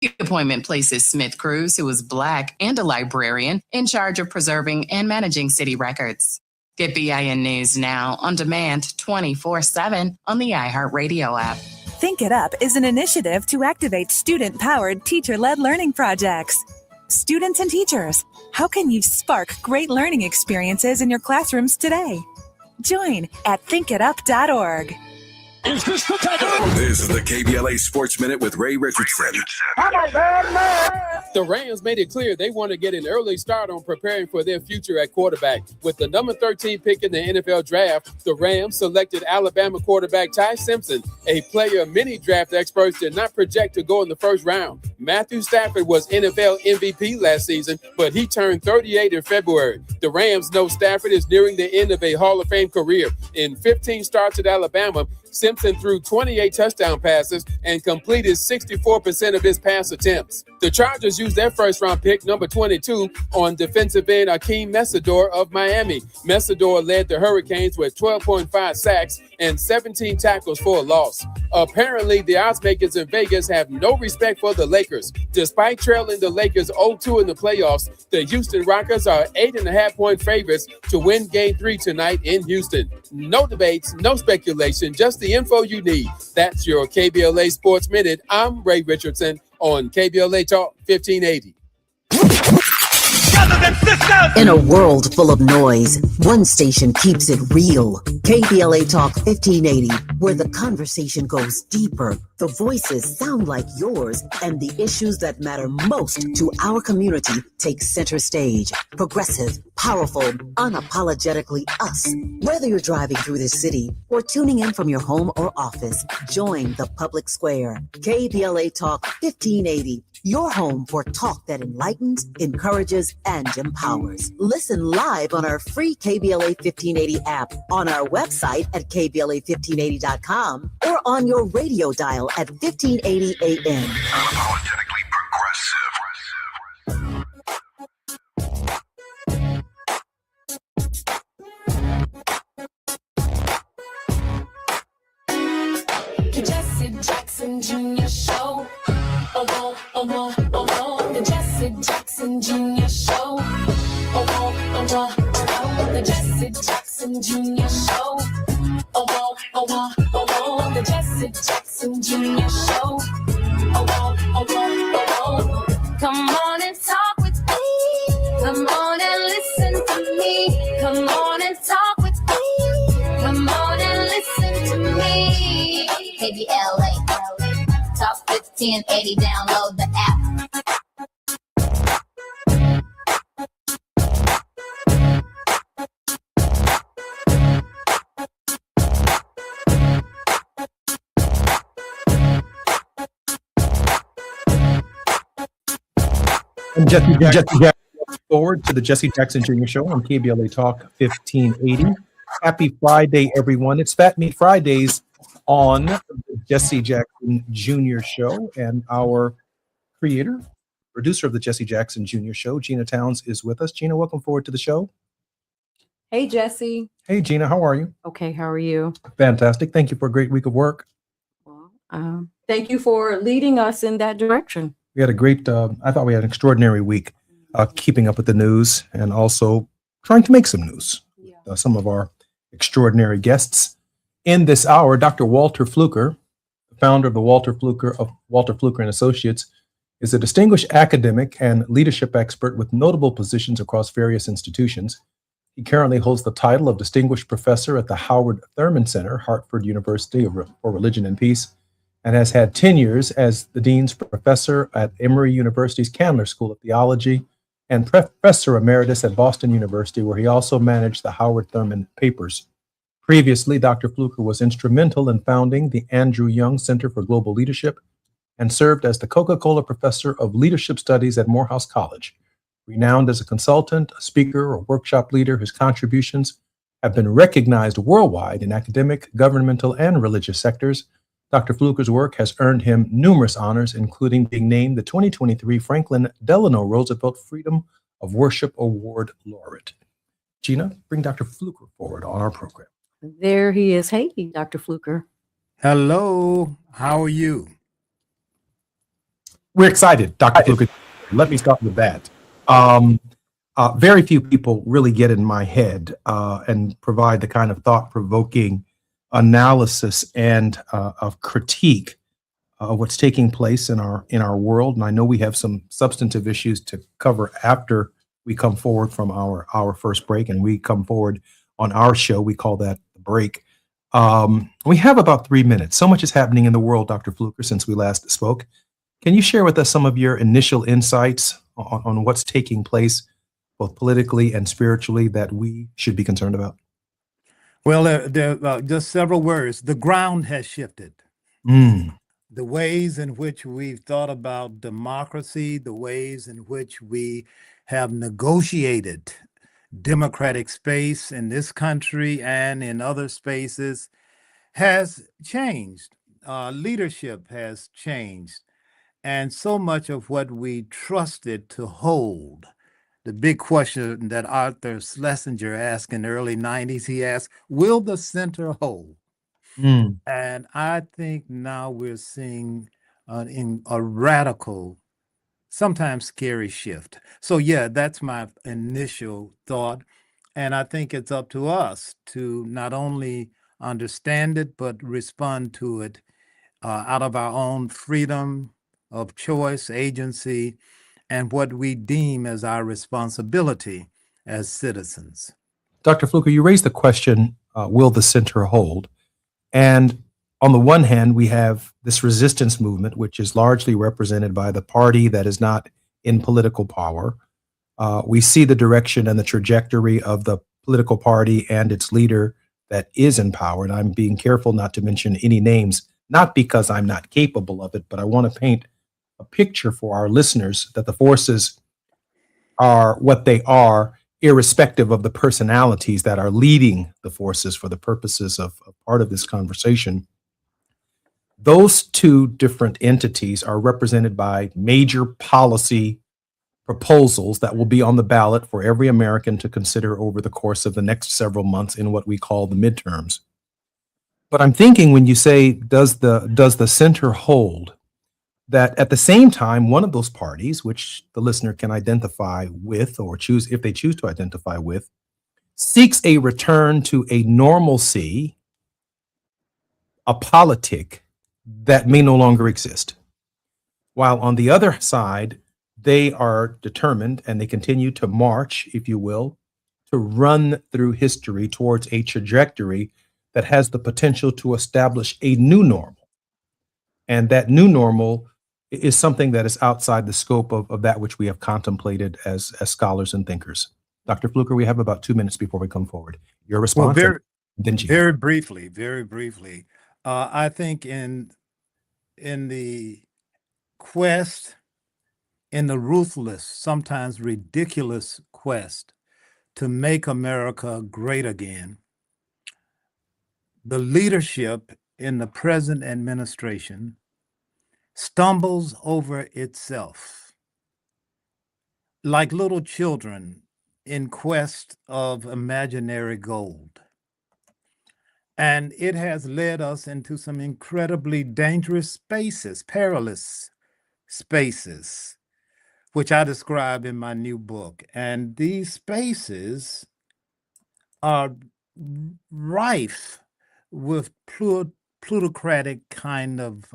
The appointment places Smith Cruz, who is Black and a librarian, in charge of preserving and managing city records. Get BIN News now on demand 24/7 on the iHeartRadio app. Think It Up is an initiative to activate student-powered, teacher-led learning projects. Students and teachers, how can you spark great learning experiences in your classrooms today? Join at thinkitup.org. Is this the time? This is the KBLA Sports Minute with Ray Richardson. The Rams made it clear they want to get an early start on preparing for their future at quarterback. With the number 13 pick in the NFL draft, the Rams selected Alabama quarterback Ty Simpson, a player many draft experts did not project to go in the first round. Matthew Stafford was NFL MVP last season, but he turned 38 in February. The Rams know Stafford is nearing the end of a Hall of Fame career. In 15 starts at Alabama, Simpson threw 28 touchdown passes and completed 64% of his pass attempts. The Chargers used their first-round pick, number 22, on defensive end Akeem Mesidor of Miami. Mesidor led the Hurricanes with 12.5 sacks and 17 tackles for a loss. Apparently, the odds makers in Vegas have no respect for the Lakers. Despite trailing the Lakers 0-2 in the playoffs, the Houston Rockets are 8.5-point favorites to win Game 3 tonight in Houston. No debates, no speculation, just the info you need. That's your KBLA Sports Minute. I'm Ray Richardson on KBLA Talk 1580. In a world full of noise, one station keeps it real. KBLA Talk 1580, where the conversation goes deeper, the voices sound like yours, and the issues that matter most to our community take center stage. Progressive, powerful, unapologetically us. Whether you're driving through the city or tuning in from your home or office, join the public square. KBLA Talk 1580. Your home for talk that enlightens, encourages, and empowers. Listen live on our free KBLA 1580 app, on our website at KBLA1580.com, or on your radio dial at 1580 AM. Unapologetically The Jesse Jackson Jr. Show. The Jesse Jackson Jr. Show. The Jesse Jackson Jr. Show. The Jesse Jackson Jr. Show. Come on and talk with me. Come on and listen to me. Come on and talk with me. Come on and listen to me. KBLA Talk 1580. Download the app. I'm Jesse Jackson. Forward to the Jesse Jackson Jr. Show on KBLA Talk 1580. Happy Friday, everyone. It's Fat Meat Fridays on the Jesse Jackson Jr. Show, and our creator, producer of the Jesse Jackson Jr. Show, Gina Towns, is with us. Gina, welcome forward to the show. Hey, Jesse. Hey, Gina, how are you? Okay, how are you? Fantastic. Thank you for a great week of work. Well, thank you for leading us in that direction. We had a great, I thought we had an extraordinary week keeping up with the news and also trying to make some news. Yeah. Some of our extraordinary guests in this hour, Dr. Walter Fluker, the founder of the Walter Fluker and Associates, is a distinguished academic and leadership expert with notable positions across various institutions. He currently holds the title of Distinguished Professor at the Howard Thurman Center, Hartford University for Religion and Peace, and has had tenures as the Dean's Professor at Emory University's Candler School of Theology and Professor Emeritus at Boston University, where he also managed the Howard Thurman Papers. Previously, Dr. Fluker was instrumental in founding the Andrew Young Center for Global Leadership and served as the Coca-Cola Professor of Leadership Studies at Morehouse College. Renowned as a consultant, a speaker, or workshop leader, his contributions have been recognized worldwide in academic, governmental, and religious sectors. Dr. Fluker's work has earned him numerous honors, including being named the 2023 Franklin Delano Roosevelt Freedom of Worship Award laureate. Gina, bring Dr. Fluker forward on our program. There he is. Hey, Dr. Fluker. Hello. How are you? We're excited, Dr. Fluker. Let me start with that. Very few people really get in my head and provide the kind of thought-provoking analysis and of critique of what's taking place in our world. And I know we have some substantive issues to cover after we come forward from our first break, and we come forward on our show. We call that the break. We have about 3 minutes. So much is happening in the world, Dr. Fluker, since we last spoke. Can you share with us some of your initial insights on what's taking place, both politically and spiritually, that we should be concerned about? Well, there are just several words. The ground has shifted. The ways in which we've thought about democracy, the ways in which we have negotiated democratic space in this country and in other spaces has changed. Leadership has changed. And so much of what we trusted to hold, the big question that Arthur Schlesinger asked in the early 90s, he asked, will the center hold? And I think now we're seeing a radical, sometimes scary shift. So yeah, that's my initial thought. And I think it's up to us to not only understand it, but respond to it out of our own freedom of choice, agency, and what we deem as our responsibility as citizens. Dr. Fluker, you raised the question, will the center hold? And on the one hand, we have this resistance movement, which is largely represented by the party that is not in political power. We see the direction and the trajectory of the political party and its leader that is in power. And I'm being careful not to mention any names, not because I'm not capable of it, but I want to paint a picture for our listeners that the forces are what they are, irrespective of the personalities that are leading the forces for the purposes of part of this conversation. Those two different entities are represented by major policy proposals that will be on the ballot for every American to consider over the course of the next several months in what we call the midterms. But I'm thinking when you say, does the center hold, that at the same time, one of those parties, which the listener can identify with or choose, if they choose to identify with, seeks a return to a normalcy, a politic that may no longer exist. While on the other side, they are determined and they continue to march, if you will, to run through history towards a trajectory that has the potential to establish a new normal. And that new normal is something that is outside the scope of that which we have contemplated as scholars and thinkers. Dr. Fluker, we have about 2 minutes before we come forward. Your response? Well, very briefly. I think in the quest, in the ruthless, sometimes ridiculous quest to make America great again, the leadership in the present administration stumbles over itself like little children in quest of imaginary gold. And it has led us into some incredibly dangerous spaces, perilous spaces, which I describe in my new book. And these spaces are rife with plutocratic kind of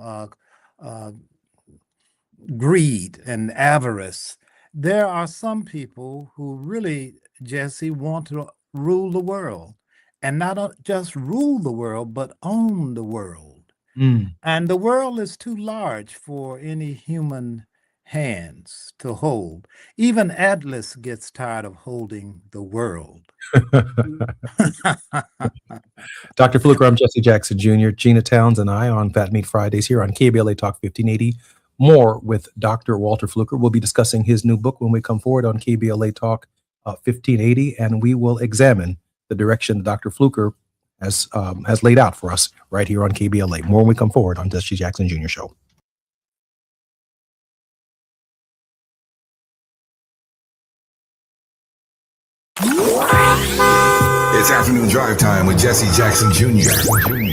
greed and avarice. There are some people who really, Jesse, want to rule the world, and not just rule the world, but own the world. And the world is too large for any human hands to hold. Even Atlas gets tired of holding the world. Dr. Fluker, I'm Jesse Jackson Jr., Gina Towns, and I on Fat Meat Fridays here on KBLA Talk 1580. More with Dr. Walter Fluker. We'll be discussing his new book when we come forward on KBLA Talk 1580, and we will examine the direction that Dr. Fluker has laid out for us right here on KBLA. More when we come forward on Jesse Jackson Jr. Show. It's afternoon drive time with Jesse Jackson Jr.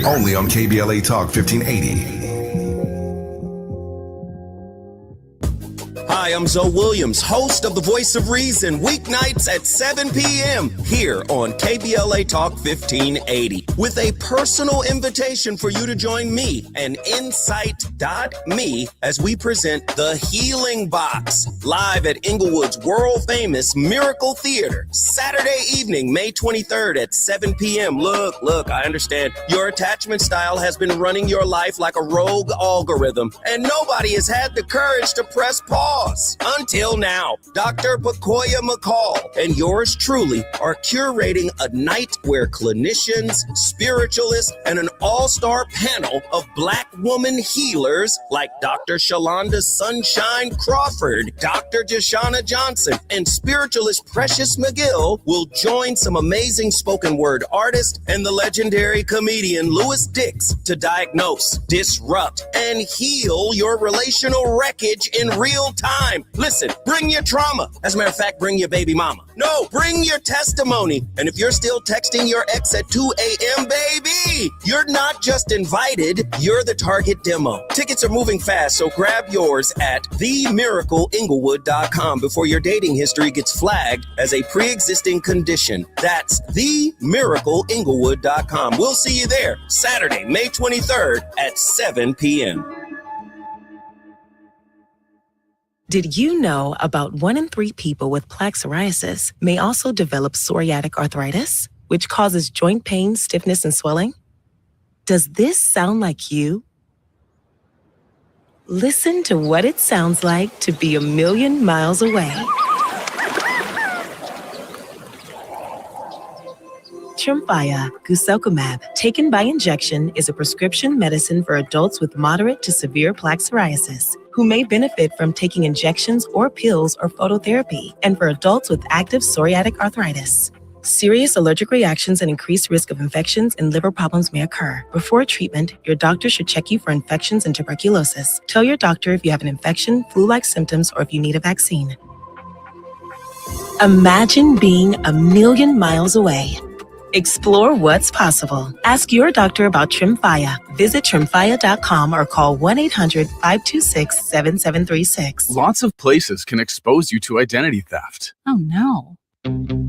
Only on KBLA Talk 1580. Hi, I'm Zoe Williams, host of The Voice of Reason, weeknights at 7 p.m. here on KBLA Talk 1580, with a personal invitation for you to join me and Insight.me as we present The Healing Box, live at Inglewood's world-famous Miracle Theater, Saturday evening, May 23rd at 7 p.m. Look, I understand your attachment style has been running your life like a rogue algorithm, and nobody has had the courage to press pause. Until now, Dr. Bakoya McCall and yours truly are curating a night where clinicians, spiritualists, and an all-star panel of Black woman healers like Dr. Shalonda Sunshine Crawford, Dr. Jashana Johnson, and spiritualist Precious McGill will join some amazing spoken word artists and the legendary comedian Louis Dix to diagnose, disrupt, and heal your relational wreckage in real time. Listen, bring your trauma. As a matter of fact, bring your baby mama. No, bring your testimony. And if you're still texting your ex at 2 a.m., baby, you're not just invited, you're the target demo. Tickets are moving fast, so grab yours at themiracleinglewood.com before your dating history gets flagged as a pre-existing condition. That's themiracleinglewood.com. We'll see you there Saturday, May 23rd at 7 p.m. Did you know about 1 in 3 people with plaque psoriasis may also develop psoriatic arthritis, which causes joint pain, stiffness, and swelling? Does this sound like you? Listen to what it sounds like to be a million miles away. Tremfya guselkumab, taken by injection, is a prescription medicine for adults with moderate to severe plaque psoriasis who may benefit from taking injections or pills or phototherapy, and for adults with active psoriatic arthritis. Serious allergic reactions and increased risk of infections and liver problems may occur. Before treatment, your doctor should check you for infections and tuberculosis. Tell your doctor if you have an infection, flu-like symptoms, or if you need a vaccine. Imagine being a million miles away. Explore what's possible. Ask your doctor about Tremfya. Visit Tremfya.com or call 1-800-526-7736. Lots of places can expose you to identity theft. Oh no.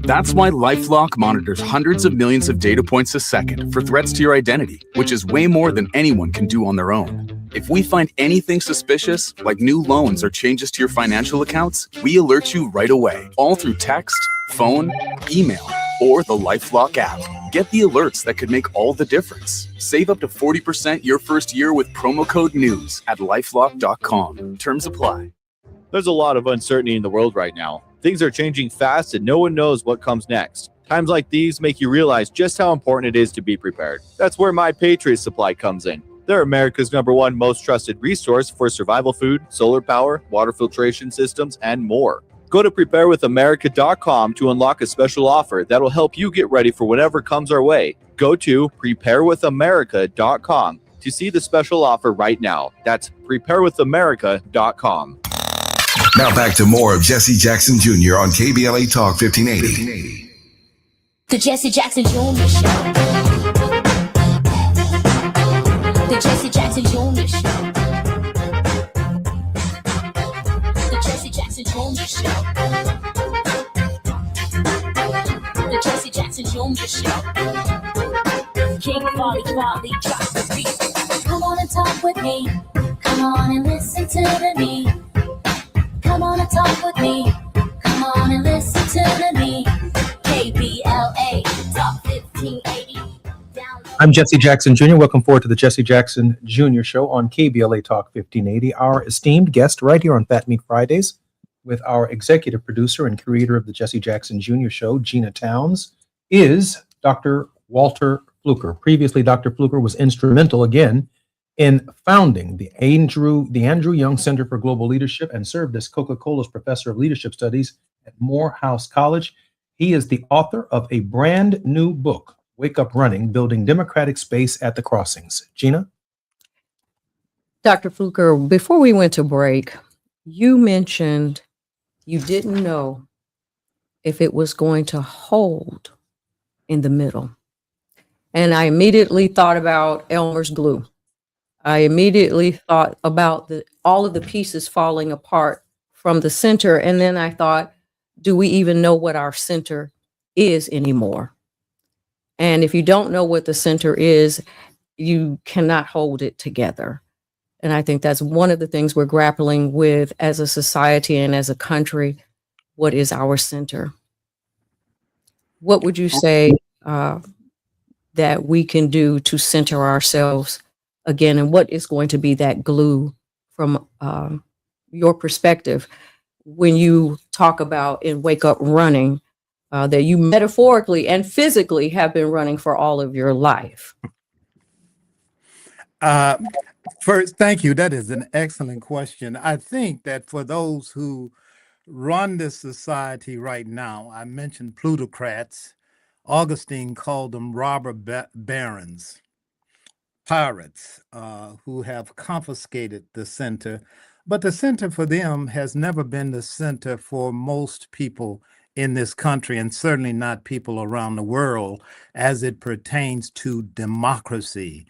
That's why LifeLock monitors hundreds of millions of data points a second for threats to your identity, which is way more than anyone can do on their own. If we find anything suspicious, like new loans or changes to your financial accounts, we alert you right away, all through text, phone, email, or the LifeLock app. Get the alerts that could make all the difference. Save up to 40% your first year with promo code NEWS at LifeLock.com. Terms apply. There's a lot of uncertainty in the world right now. Things are changing fast and no one knows what comes next. Times like these make you realize just how important it is to be prepared. That's where My Patriot Supply comes in. They're America's #1 most trusted resource for survival food, solar power, water filtration systems, and more. Go to preparewithamerica.com to unlock a special offer that'll help you get ready for whatever comes our way. Go to preparewithamerica.com to see the special offer right now. That's preparewithamerica.com. Now back to more of Jesse Jackson Jr. on KBLA Talk 1580. The Jesse Jackson Jr. Show. The Jesse Jackson Jr. Show. The Jesse Jackson Jr. Show. The Jesse Jackson Jr. Show. King Quality drop the beat. Come on and talk with me. Come on and listen to me. Come on and talk with me. Come on and listen to me. KBLA Talk 1580. I'm Jesse Jackson Jr. Welcome forward to the Jesse Jackson Jr. Show on KBLA Talk 1580. Our esteemed guest right here on Fat Meat Fridays with our executive producer and creator of the Jesse Jackson Jr. Show, Gina Towns, is Dr. Walter Fluker. Previously, Dr. Fluker was instrumental again in founding the Andrew Young Center for Global Leadership and served as Coca-Cola's Professor of Leadership Studies at Morehouse College. He is the author of a brand new book, Wake Up Running, Building Democratic Space at the Crossings. Gina? Dr. Fluker, before we went to break, you mentioned you didn't know if it was going to hold in the middle. And I immediately thought about Elmer's glue. I immediately thought about all of the pieces falling apart from the center. And then I thought, do we even know what our center is anymore? And if you don't know what the center is, you cannot hold it together. And I think that's one of the things we're grappling with as a society and as a country. What is our center? What would you say that we can do to center ourselves again? And what is going to be that glue from your perspective when you talk about in Wake Up Running that you metaphorically and physically have been running for all of your life? First, thank you. That is an excellent question. I think that for those who run this society right now, I mentioned plutocrats. Augustine called them robber barons, pirates who have confiscated the center. But the center for them has never been the center for most people in this country, and certainly not people around the world as it pertains to democracy.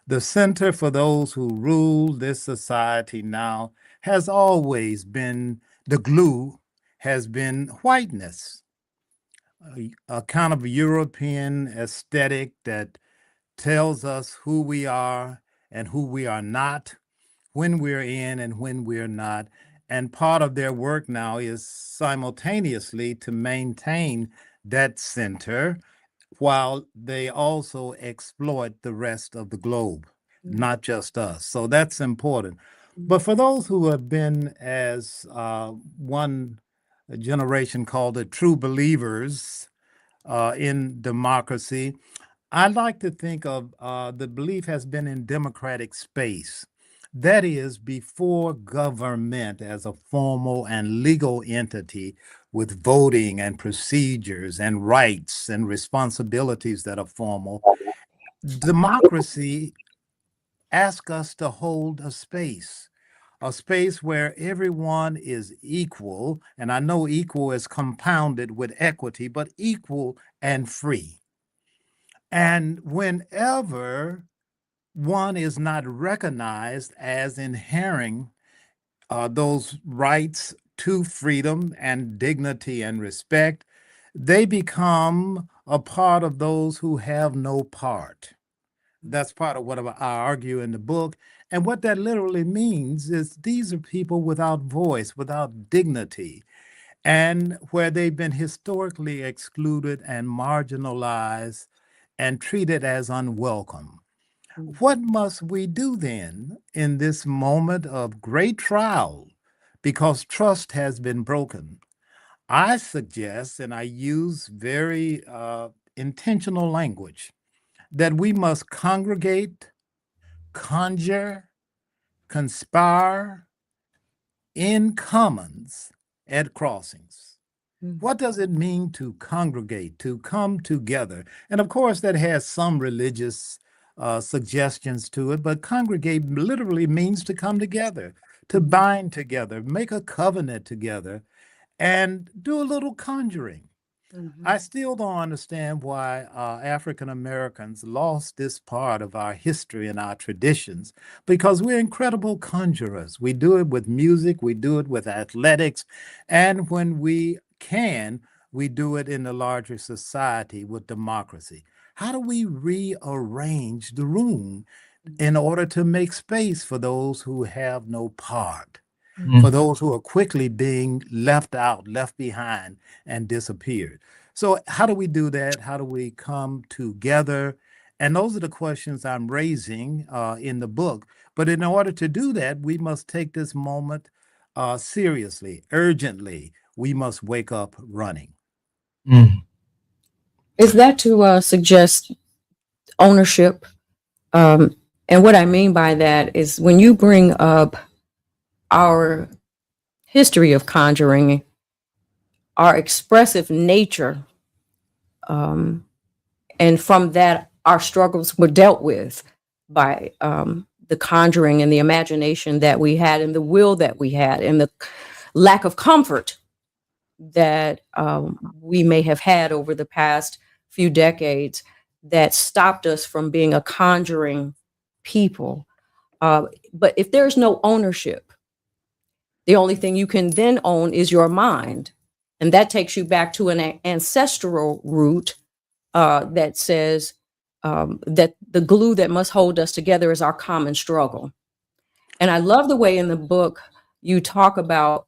The center for those who rule this society now has always been, the glue has been whiteness, a kind of European aesthetic that tells us who we are and who we are not, when we're in and when we're not. And part of their work now is simultaneously to maintain that center while they also exploit the rest of the globe, not just us. So that's important. But for those who have been, as one generation called it, true believers in democracy, I like to think of the belief has been in democratic space. That is, before government as a formal and legal entity with voting and procedures and rights and responsibilities that are formal, democracy asks us to hold a space where everyone is equal. And I know equal is compounded with equity, but equal and free. And whenever one is not recognized as inhering those rights to freedom and dignity and respect, they become a part of those who have no part. That's part of what I argue in the book. And what that literally means is these are people without voice, without dignity, and where they've been historically excluded and marginalized and treated as unwelcome. What must we do then in this moment of great trial? Because trust has been broken. I suggest, and I use very intentional language, that we must congregate, conjure, conspire in commons at crossings. What does it mean to congregate, to come together? And of course, that has some religious suggestions to it, but congregate literally means to come together, to bind together, make a covenant together, and do a little conjuring. I still don't understand why African Americans lost this part of our history and our traditions, because we're incredible conjurers. We do it with music, we do it with athletics, and when we can, we do it in the larger society with democracy. How do we rearrange the room in order to make space for those who have no part, for those who are quickly being left out, left behind, and disappeared? So how do we do that? How do we come together? And those are the questions I'm raising in the book. But in order to do that, we must take this moment seriously, urgently. We must wake up running. Is that to suggest ownership? And what I mean by that is when you bring up our history of conjuring, our expressive nature, and from that, our struggles were dealt with by the conjuring and the imagination that we had and the will that we had and the lack of comfort that we may have had over the past few decades that stopped us from being a conjuring people. But if there's no ownership, The only thing you can then own is your mind. And that takes you back to an ancestral root that says that the glue that must hold us together is our common struggle. And I love the way in the book you talk about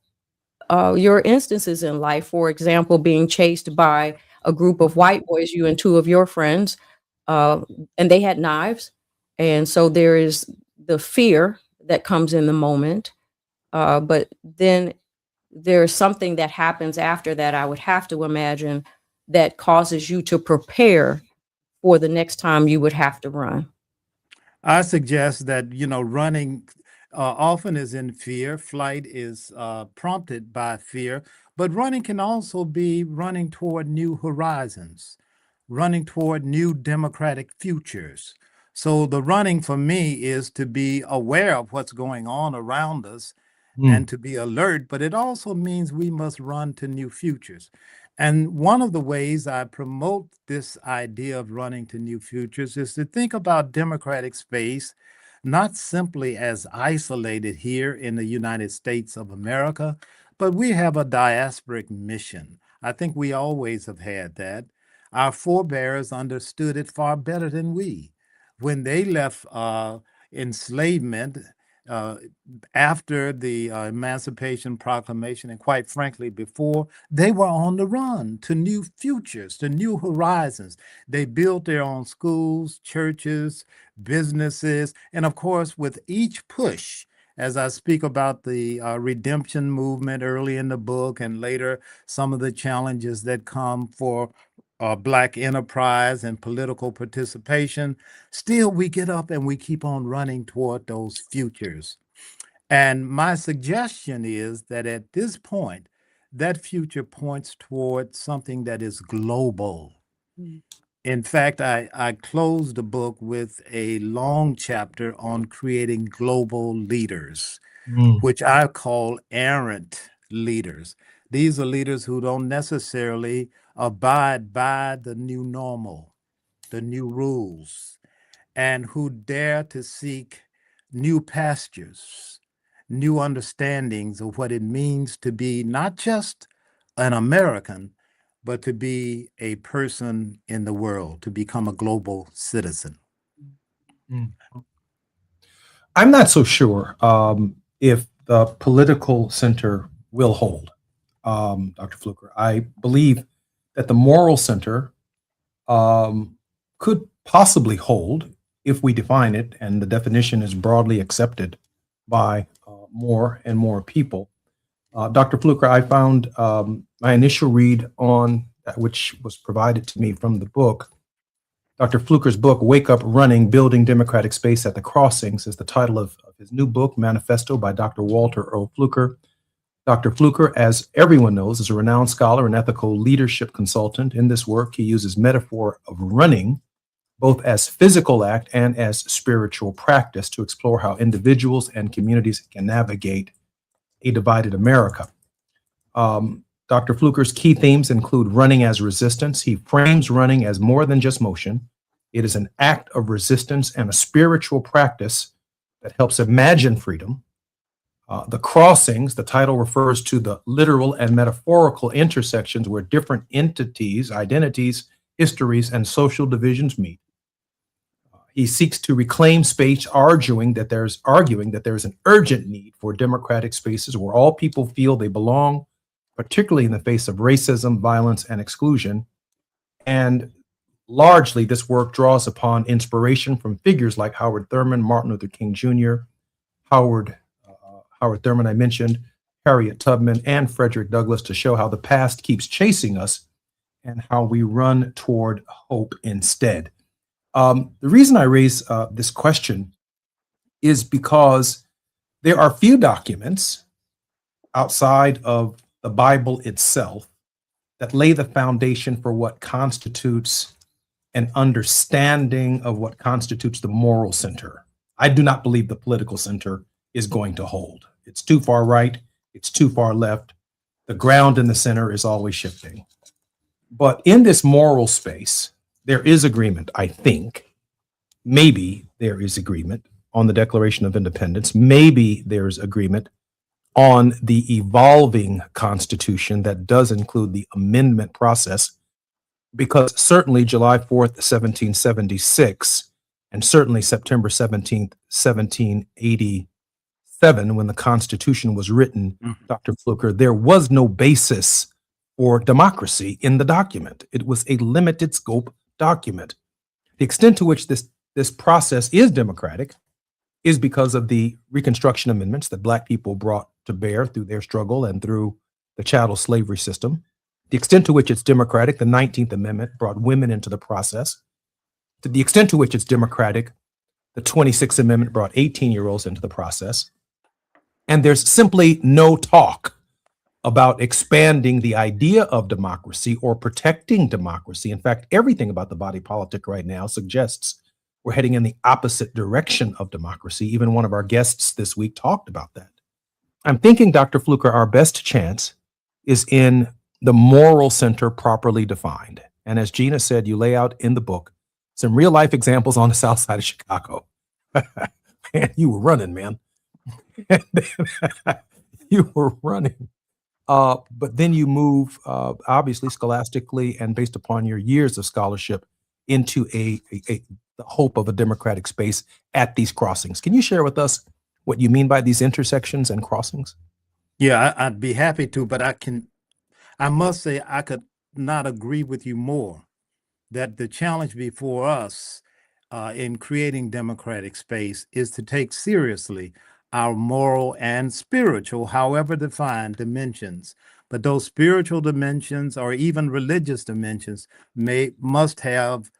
your instances in life, for example, being chased by a group of white boys, you and two of your friends, and they had knives. And so there is the fear that comes in the moment. But then there's something that happens after that, I would have to imagine, that causes you to prepare for the next time you would have to run. I suggest that, running often is in fear. Flight is prompted by fear, but running can also be running toward new horizons, running toward new democratic futures. So the running for me is to be aware of what's going on around us and to be alert, but it also means we must run to new futures. And one of the ways I promote this idea of running to new futures is to think about democratic space not simply as isolated here in the United States of America, but we have a diasporic mission. I think we always have had that. Our forebears understood it far better than we. When they left enslavement after the Emancipation Proclamation, and quite frankly, before, they were on the run to new futures, to new horizons. They built their own schools, churches, businesses, and of course, with each push, as I speak about the redemption movement early in the book, and later some of the challenges that come for Black enterprise and political participation, still we get up and we keep on running toward those futures. And my suggestion is that at this point, that future points toward something that is global. In fact, I closed the book with a long chapter on creating global leaders, which I call errant leaders. These are leaders who don't necessarily abide by the new normal, the new rules, and who dare to seek new pastures, new understandings of what it means to be not just an American, but to be a person in the world, to become a global citizen. I'm not so sure if the political center will hold, Dr. Fluker. I believe that the moral center could possibly hold if we define it, and the definition is broadly accepted by more and more people. Dr. Fluker, I found my initial read on that, which was provided to me from the book. Dr. Fluker's book, Wake Up Running, Building Democratic Space at the Crossings, is the title of his new book, Manifesto by Dr. Walter Earl Fluker. Dr. Fluker, as everyone knows, is a renowned scholar and ethical leadership consultant. In this work, he uses metaphor of running, both as physical act and as spiritual practice, to explore how individuals and communities can navigate a divided America. Dr. Fluker's key themes include running as resistance. He frames running as more than just motion. It is an act of resistance and a spiritual practice that helps imagine freedom. The crossings, the title refers to the literal and metaphorical intersections where different entities, identities, histories, and social divisions meet. He seeks to reclaim space, arguing that there's an urgent need for democratic spaces where all people feel they belong, particularly in the face of racism, violence, and exclusion. And largely, this work draws upon inspiration from figures like Howard Thurman, Martin Luther King Jr., Howard Thurman, I mentioned, Harriet Tubman, and Frederick Douglass, to show how the past keeps chasing us and how we run toward hope instead. The reason I raise this question is because there are few documents outside of the Bible itself that lay the foundation for what constitutes an understanding of what constitutes the moral center. I do not believe the political center is going to hold. It's too far right, it's too far left. The ground in the center is always shifting. But in this moral space, there is agreement, I think. Maybe there is agreement on the Declaration of Independence. Maybe there's agreement on the evolving Constitution that does include the amendment process, because certainly July 4th, 1776, and certainly September 17th, 1787, when the Constitution was written, Dr. Fluker, there was no basis for democracy in the document. It was a limited scope document. The extent to which this process is democratic is because of the Reconstruction Amendments that Black people brought to bear through their struggle and through the chattel slavery system. The extent to which it's democratic, the 19th Amendment brought women into the process. To the extent to which it's democratic, the 26th Amendment brought 18-year-olds into the process. And there's simply no talk about expanding the idea of democracy or protecting democracy. In fact, everything about the body politic right now suggests we're heading in the opposite direction of democracy. Even one of our guests this week talked about that. I'm thinking, Dr. Fluker, our best chance is in the moral center properly defined. And as Gina said, you lay out in the book some real life examples on the south side of Chicago. Man, you were running, man. You were running. But then you move, obviously, scholastically and based upon your years of scholarship into the hope of a democratic space at these crossings. Can you share with us what you mean by these intersections and crossings? Yeah, I'd be happy to, but I must say I could not agree with you more that the challenge before us in creating democratic space is to take seriously our moral and spiritual, however defined, dimensions. But those spiritual dimensions or even religious dimensions must have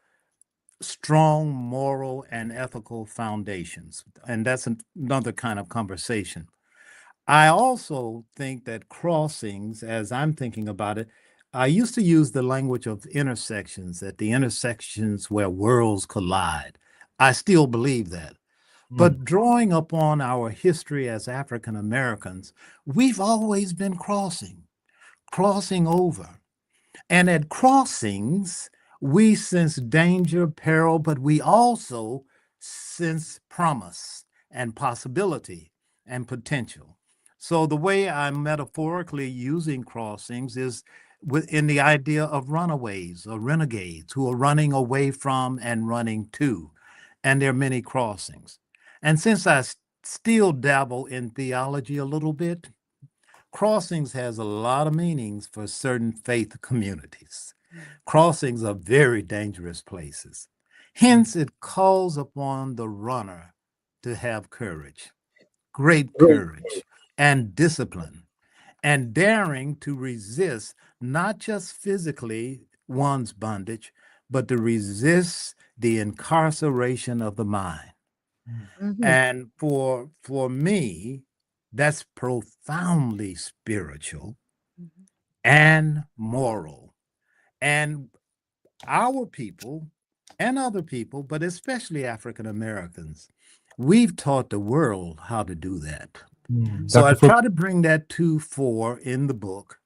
strong moral and ethical foundations. And that's another kind of conversation. I also think that crossings, as I'm thinking about it, I used to use the language of intersections, at the intersections where worlds collide. I still believe that. But drawing upon our history as African Americans, we've always been crossing over. And at crossings, we sense danger, peril, but we also sense promise and possibility and potential. So the way I'm metaphorically using crossings is within the idea of runaways or renegades who are running away from and running to. And there are many crossings. And since I still dabble in theology a little bit, crossings has a lot of meanings for certain faith communities. Crossings are very dangerous places. Hence, it calls upon the runner to have courage, great courage, and discipline, and daring to resist not just physically one's bondage, but to resist the incarceration of the mind. And for me, that's profoundly spiritual and moral. And our people and other people, but especially African Americans, we've taught the world how to do that. So I try to bring that to fore in the book.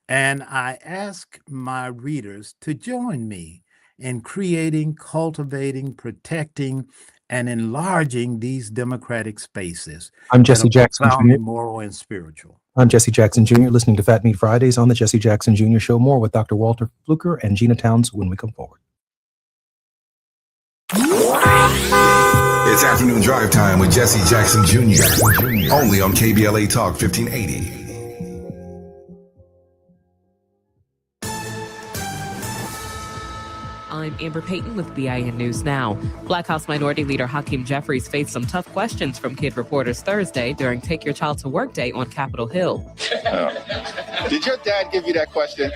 And I ask my readers to join me in creating, cultivating, protecting, and enlarging these democratic spaces. I'm Jesse Jackson Jr. Moral and spiritual. I'm Jesse Jackson Jr. listening to Fat Meat Fridays on the Jesse Jackson Jr. Show. More with Dr. Walter Fluker and Gina Towns when we come forward. It's afternoon drive time with Jesse Jackson Jr. Only on KBLA Talk 1580. I'm Amber Payton with BIN News Now. Black House Minority Leader Hakeem Jeffries faced some tough questions from kid reporters Thursday during Take Your Child to Work Day on Capitol Hill. Did your dad give you that question?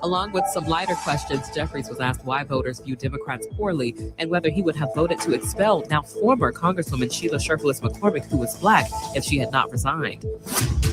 Along with some lighter questions, Jeffries was asked why voters view Democrats poorly and whether he would have voted to expel now former Congresswoman Sheila Sherfless McCormick, who was Black, if she had not resigned.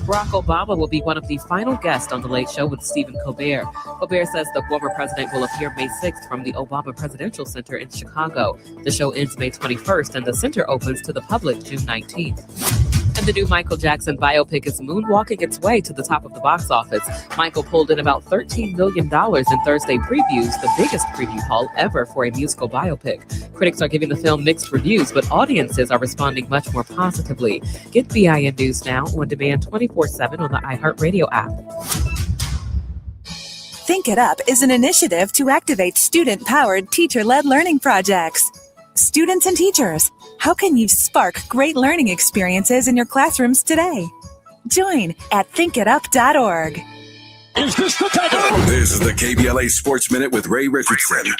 Barack Obama will be one of the final guests on The Late Show with Stephen Colbert. Colbert says the former president will appear May 6th from the Obama Presidential Center in Chicago. The show ends May 21st and the center opens to the public June 19th. And the new Michael Jackson biopic is moonwalking its way to the top of the box office. Michael pulled in about $13 million in Thursday previews, the biggest preview haul ever for a musical biopic. Critics are giving the film mixed reviews, but audiences are responding much more positively. Get BIN News now on demand 24/7 on the iHeartRadio app. Think It Up is an initiative to activate student-powered, teacher-led learning projects. Students and teachers, how can you spark great learning experiences in your classrooms today? Join at thinkitup.org. Is this the time? This is the KBLA Sports Minute with Ray Richardson.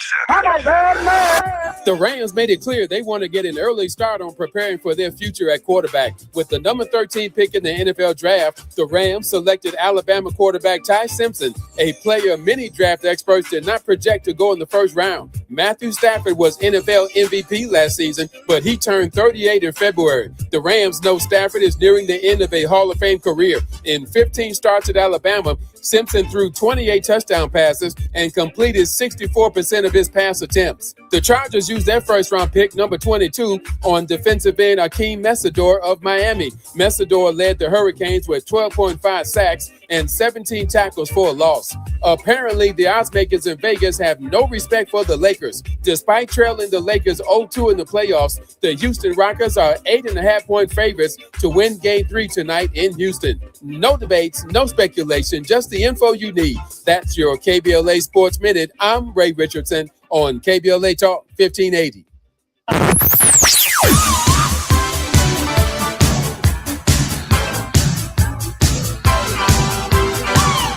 The Rams made it clear they want to get an early start on preparing for their future at quarterback. With the number 13 pick in the NFL draft, the Rams selected Alabama quarterback Ty Simpson, a player many draft experts did not project to go in the first round. Matthew Stafford was NFL MVP last season, but he turned 38 in February. The Rams know Stafford is nearing the end of a Hall of Fame career. In 15 starts at Alabama, Simpson threw 28 touchdown passes and completed 64% of his pass attempts. The Chargers used their first-round pick, number 22, on defensive end Akeem Mesidor of Miami. Mesidor led the Hurricanes with 12.5 sacks and 17 tackles for a loss. Apparently, the oddsmakers in Vegas have no respect for the Lakers. Despite trailing the Lakers 0-2 in the playoffs, the Houston Rockets are 8.5-point favorites to win Game 3 tonight in Houston. No debates, no speculation, just the info you need. That's your KBLA Sports Minute. I'm Ray Richardson on KBLA Talk 1580.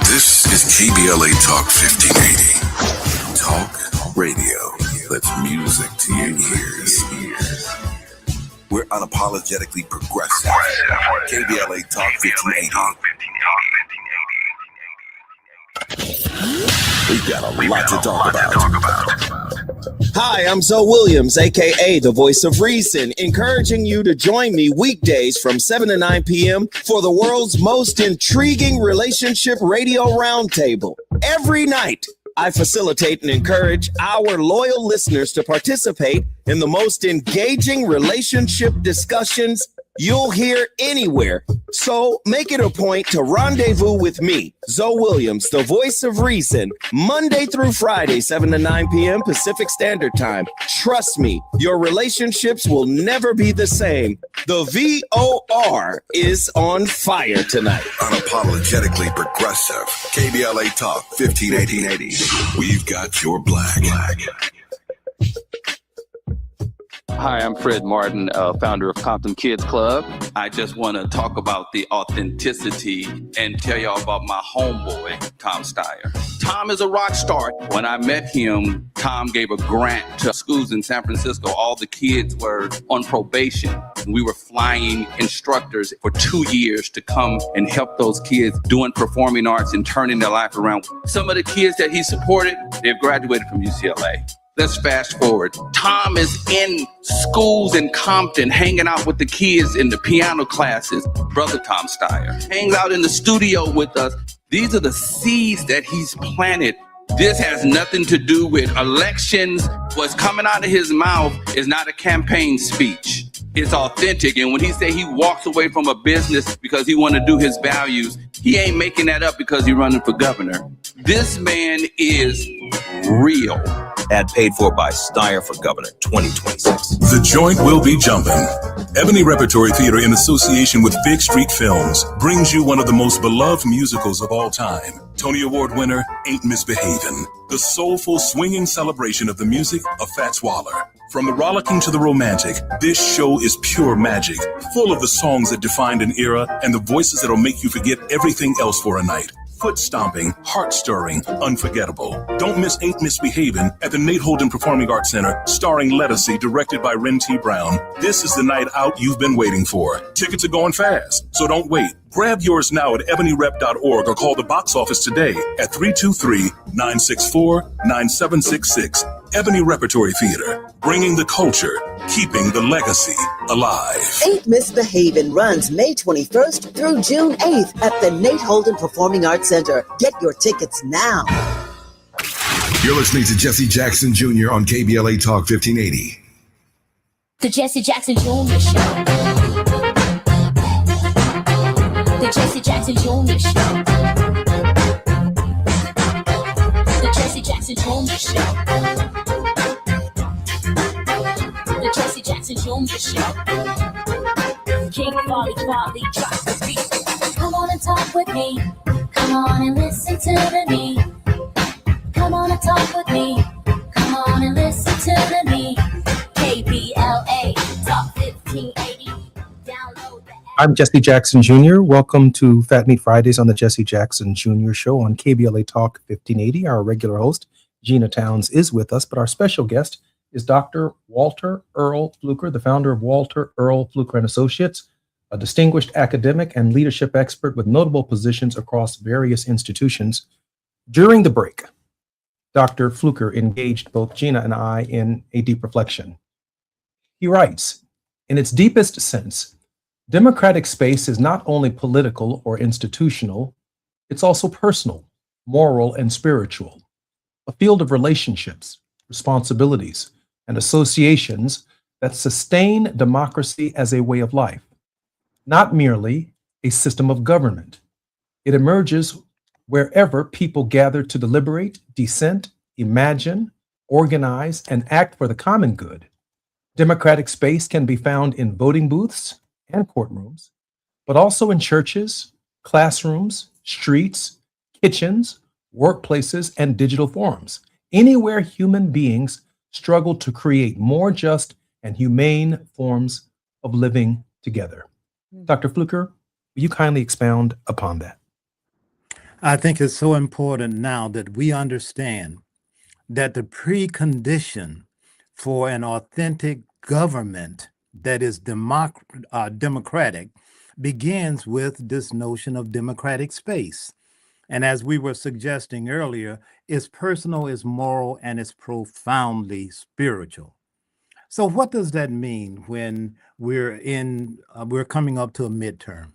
This is KBLA Talk 1580. Talk radio. That's music to your ears. We're unapologetically progressive. KBLA Talk 1580. We've got a lot to talk about. Hi, I'm Zoe Williams, aka the Voice of Reason, encouraging you to join me weekdays from 7 to 9 p.m. for the world's most intriguing relationship radio roundtable. Every night, I facilitate and encourage our loyal listeners to participate in the most engaging relationship discussions you'll hear anywhere. So make it a point to rendezvous with me, Zoe Williams, the Voice of Reason, Monday through Friday, 7 to 9 p.m. Pacific Standard Time. Trust me, your relationships will never be the same. The VOR is on fire tonight. Unapologetically progressive. KBLA Talk 1580. We've got your black. Hi, I'm Fred Martin, founder of Compton Kids Club. I just want to talk about the authenticity and tell y'all about my homeboy, Tom Steyer. Tom is a rock star. When I met him, Tom gave a grant to schools in San Francisco. All the kids were on probation. We were flying instructors for 2 years to come and help those kids doing performing arts and turning their life around. Some of the kids that he supported, they've graduated from UCLA. Let's fast forward. Tom is in schools in Compton, hanging out with the kids in the piano classes. Brother Tom Steyer hangs out in the studio with us. These are the seeds that he's planted. This has nothing to do with elections. What's coming out of his mouth is not a campaign speech. It's authentic. And when he say he walks away from a business because he want to do his values, he ain't making that up because he's running for governor. This man is real. Ad paid for by Steyer for Governor 2026. The joint will be jumping. Ebony Repertory Theater, in association with Big Street Films, brings you one of the most beloved musicals of all time. Tony Award winner, Ain't Misbehavin'. The soulful, swinging celebration of the music of Fats Waller. From the rollicking to the romantic, this show is pure magic, full of the songs that defined an era and the voices that'll make you forget everything else for a night. Foot stomping, heart stirring, unforgettable. Don't miss Ain't Misbehavin' at the Nate Holden Performing Arts Center, starring Lettucey, directed by Ren T. Brown. This is the night out you've been waiting for. Tickets are going fast, so don't wait. Grab yours now at ebonyrep.org or call the box office today at 323-964-9766. Ebony Repertory Theater, bringing the culture, keeping the legacy alive. Ain't Misbehavin' runs May 21st through June 8th at the Nate Holden Performing Arts Center. Get your tickets now. You're listening to Jesse Jackson Jr. on KBLA Talk 1580. The Jesse Jackson Jr. Show. The Jesse Jackson Jr. Show. The Jesse Jackson Jr. Show. The Jesse Jackson Jr. Show. King Volley, drop the beat. Come on and talk with me. Come on and listen to me. Come on and talk with me. Come on and listen to me. KBLA Talk 1580. Download the app. I'm Jesse Jackson Jr. Welcome to Fat Meat Fridays on the Jesse Jackson Jr. Show on KBLA Talk 1580. Our regular host, Gina Towns, is with us, but our special guest is Dr. Walter Earl Fluker, the founder of Walter Earl Fluker and Associates, a distinguished academic and leadership expert with notable positions across various institutions. During the break, Dr. Fluker engaged both Gina and I in a deep reflection. He writes, in its deepest sense, democratic space is not only political or institutional, it's also personal, moral, and spiritual, a field of relationships, responsibilities, and associations that sustain democracy as a way of life, not merely a system of government. It emerges wherever people gather to deliberate, dissent, imagine, organize, and act for the common good. Democratic space can be found in voting booths and courtrooms, but also in churches, classrooms, streets, kitchens, workplaces, and digital forums. Anywhere human beings struggle to create more just and humane forms of living together. Dr. Fluker, will you kindly expound upon that? I think it's so important now that we understand that the precondition for an authentic government that is democratic begins with this notion of democratic space. And as we were suggesting earlier, it's personal, it's moral, and it's profoundly spiritual. So what does that mean when we're coming up to a midterm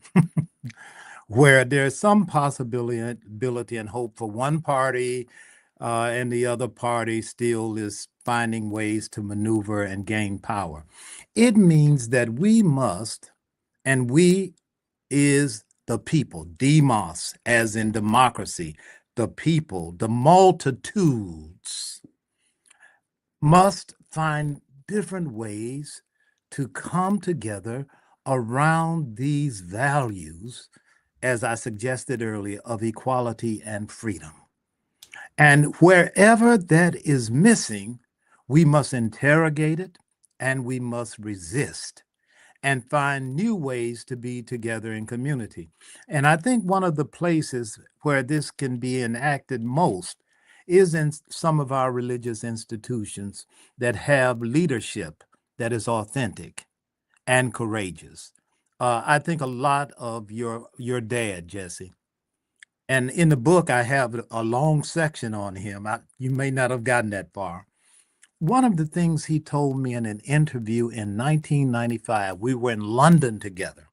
where there's some possibility and hope for one party and the other party still is finding ways to maneuver and gain power? It means that we must, and we is the people, demos, as in democracy, the people, the multitudes, must find different ways to come together around these values, as I suggested earlier, of equality and freedom. And wherever that is missing, we must interrogate it and we must resist and find new ways to be together in community. And I think one of the places where this can be enacted most is in some of our religious institutions that have leadership that is authentic and courageous. I think a lot of your dad, Jesse, and in the book, I have a long section on him. You may not have gotten that far. One of the things he told me in an interview in 1995, we were in London together.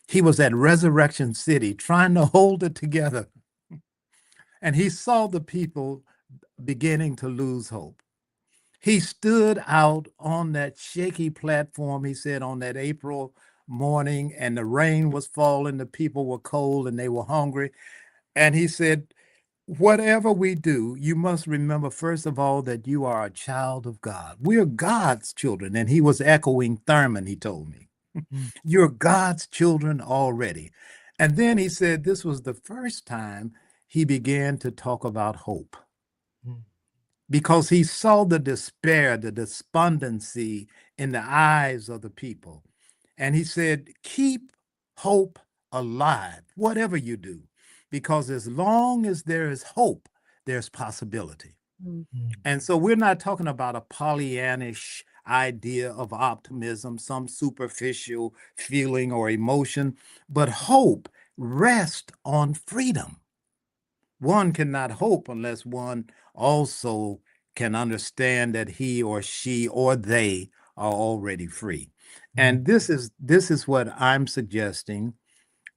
He was at Resurrection City trying to hold it together. And he saw the people beginning to lose hope. He stood out on that shaky platform, he said, on that April morning, and the rain was falling, the people were cold and they were hungry. And he said, whatever we do, you must remember, first of all, that you are a child of God. We're God's children. And he was echoing Thurman, he told me. You're God's children already. And then he said this was the first time he began to talk about hope, because he saw the despair, the despondency in the eyes of the people. And he said, keep hope alive, whatever you do. Because as long as there is hope, there's possibility. And so we're not talking about a Pollyannish idea of optimism, some superficial feeling or emotion, but hope rests on freedom. One cannot hope unless one also can understand that he or she or they are already free. And this is what I'm suggesting,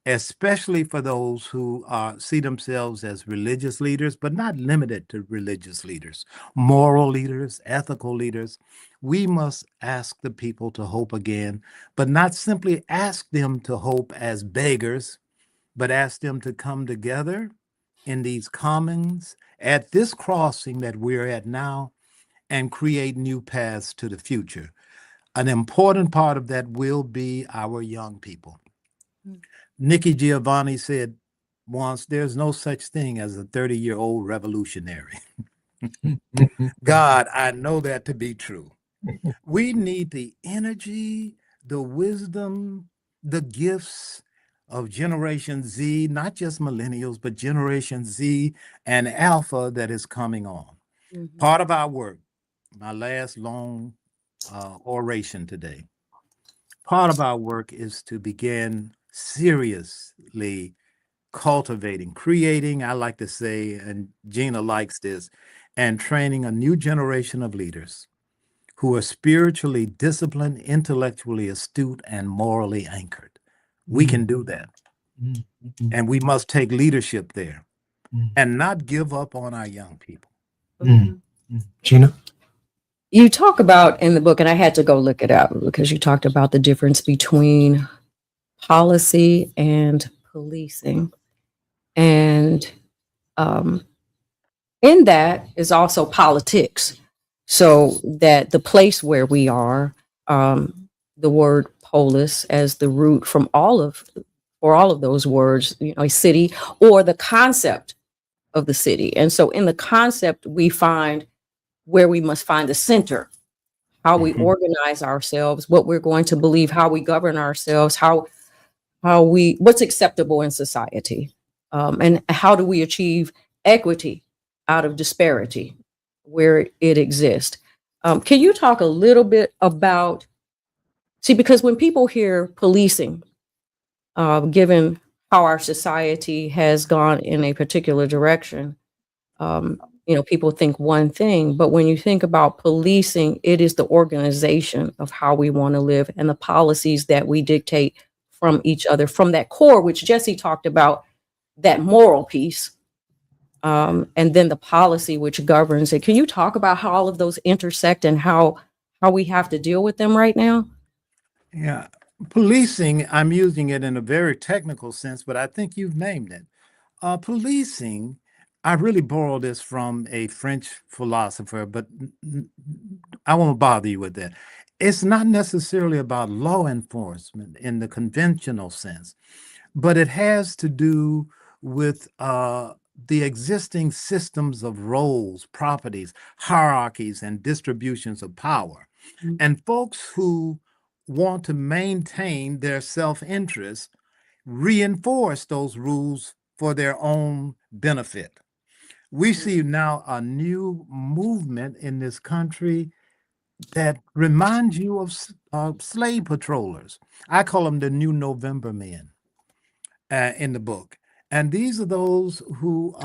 especially for those who see themselves as religious leaders, but not limited to religious leaders, moral leaders, ethical leaders. We must ask the people to hope again, but not simply ask them to hope as beggars, but ask them to come together in these commons at this crossing that we're at now and create new paths to the future. An important part of that will be our young people. Nikki Giovanni said once, there's no such thing as a 30-year-old revolutionary. God, I know that to be true. We need the energy, the wisdom, the gifts of Generation Z, not just millennials, but Generation Z and Alpha that is coming on. Part of our work, my last long oration today, part of our work is to begin seriously cultivating, creating, I like to say, and Gina likes this, and training a new generation of leaders who are spiritually disciplined, intellectually astute, and morally anchored. We can do that. And we must take leadership there and not give up on our young people. Gina? You talk about in the book, and I had to go look it up because you talked about the difference between policy and policing. And in that is also politics. So that the place where we are, the word polis as the root from all of those words, a city or the concept of the city. And so in the concept, we find where we must find the center, how we organize ourselves, what we're going to believe, how we govern ourselves, what's acceptable in society, and how do we achieve equity out of disparity where it exists. Can you talk a little bit about, because when people hear policing, given how our society has gone in a particular direction, people think one thing, but when you think about policing, it is the organization of how we want to live and the policies that we dictate from each other, from that core, which Jesse talked about, that moral piece, and then the policy which governs it. Can you talk about how all of those intersect and how we have to deal with them right now? Yeah, policing, I'm using it in a very technical sense, but I think you've named it. Policing, I really borrowed this from a French philosopher, but I won't bother you with that. It's not necessarily about law enforcement in the conventional sense, but it has to do with the existing systems of roles, properties, hierarchies, and distributions of power. And folks who want to maintain their self-interest reinforce those rules for their own benefit. We see now a new movement in this country that reminds you of slave patrollers. I call them the New November men in the book. And these are those who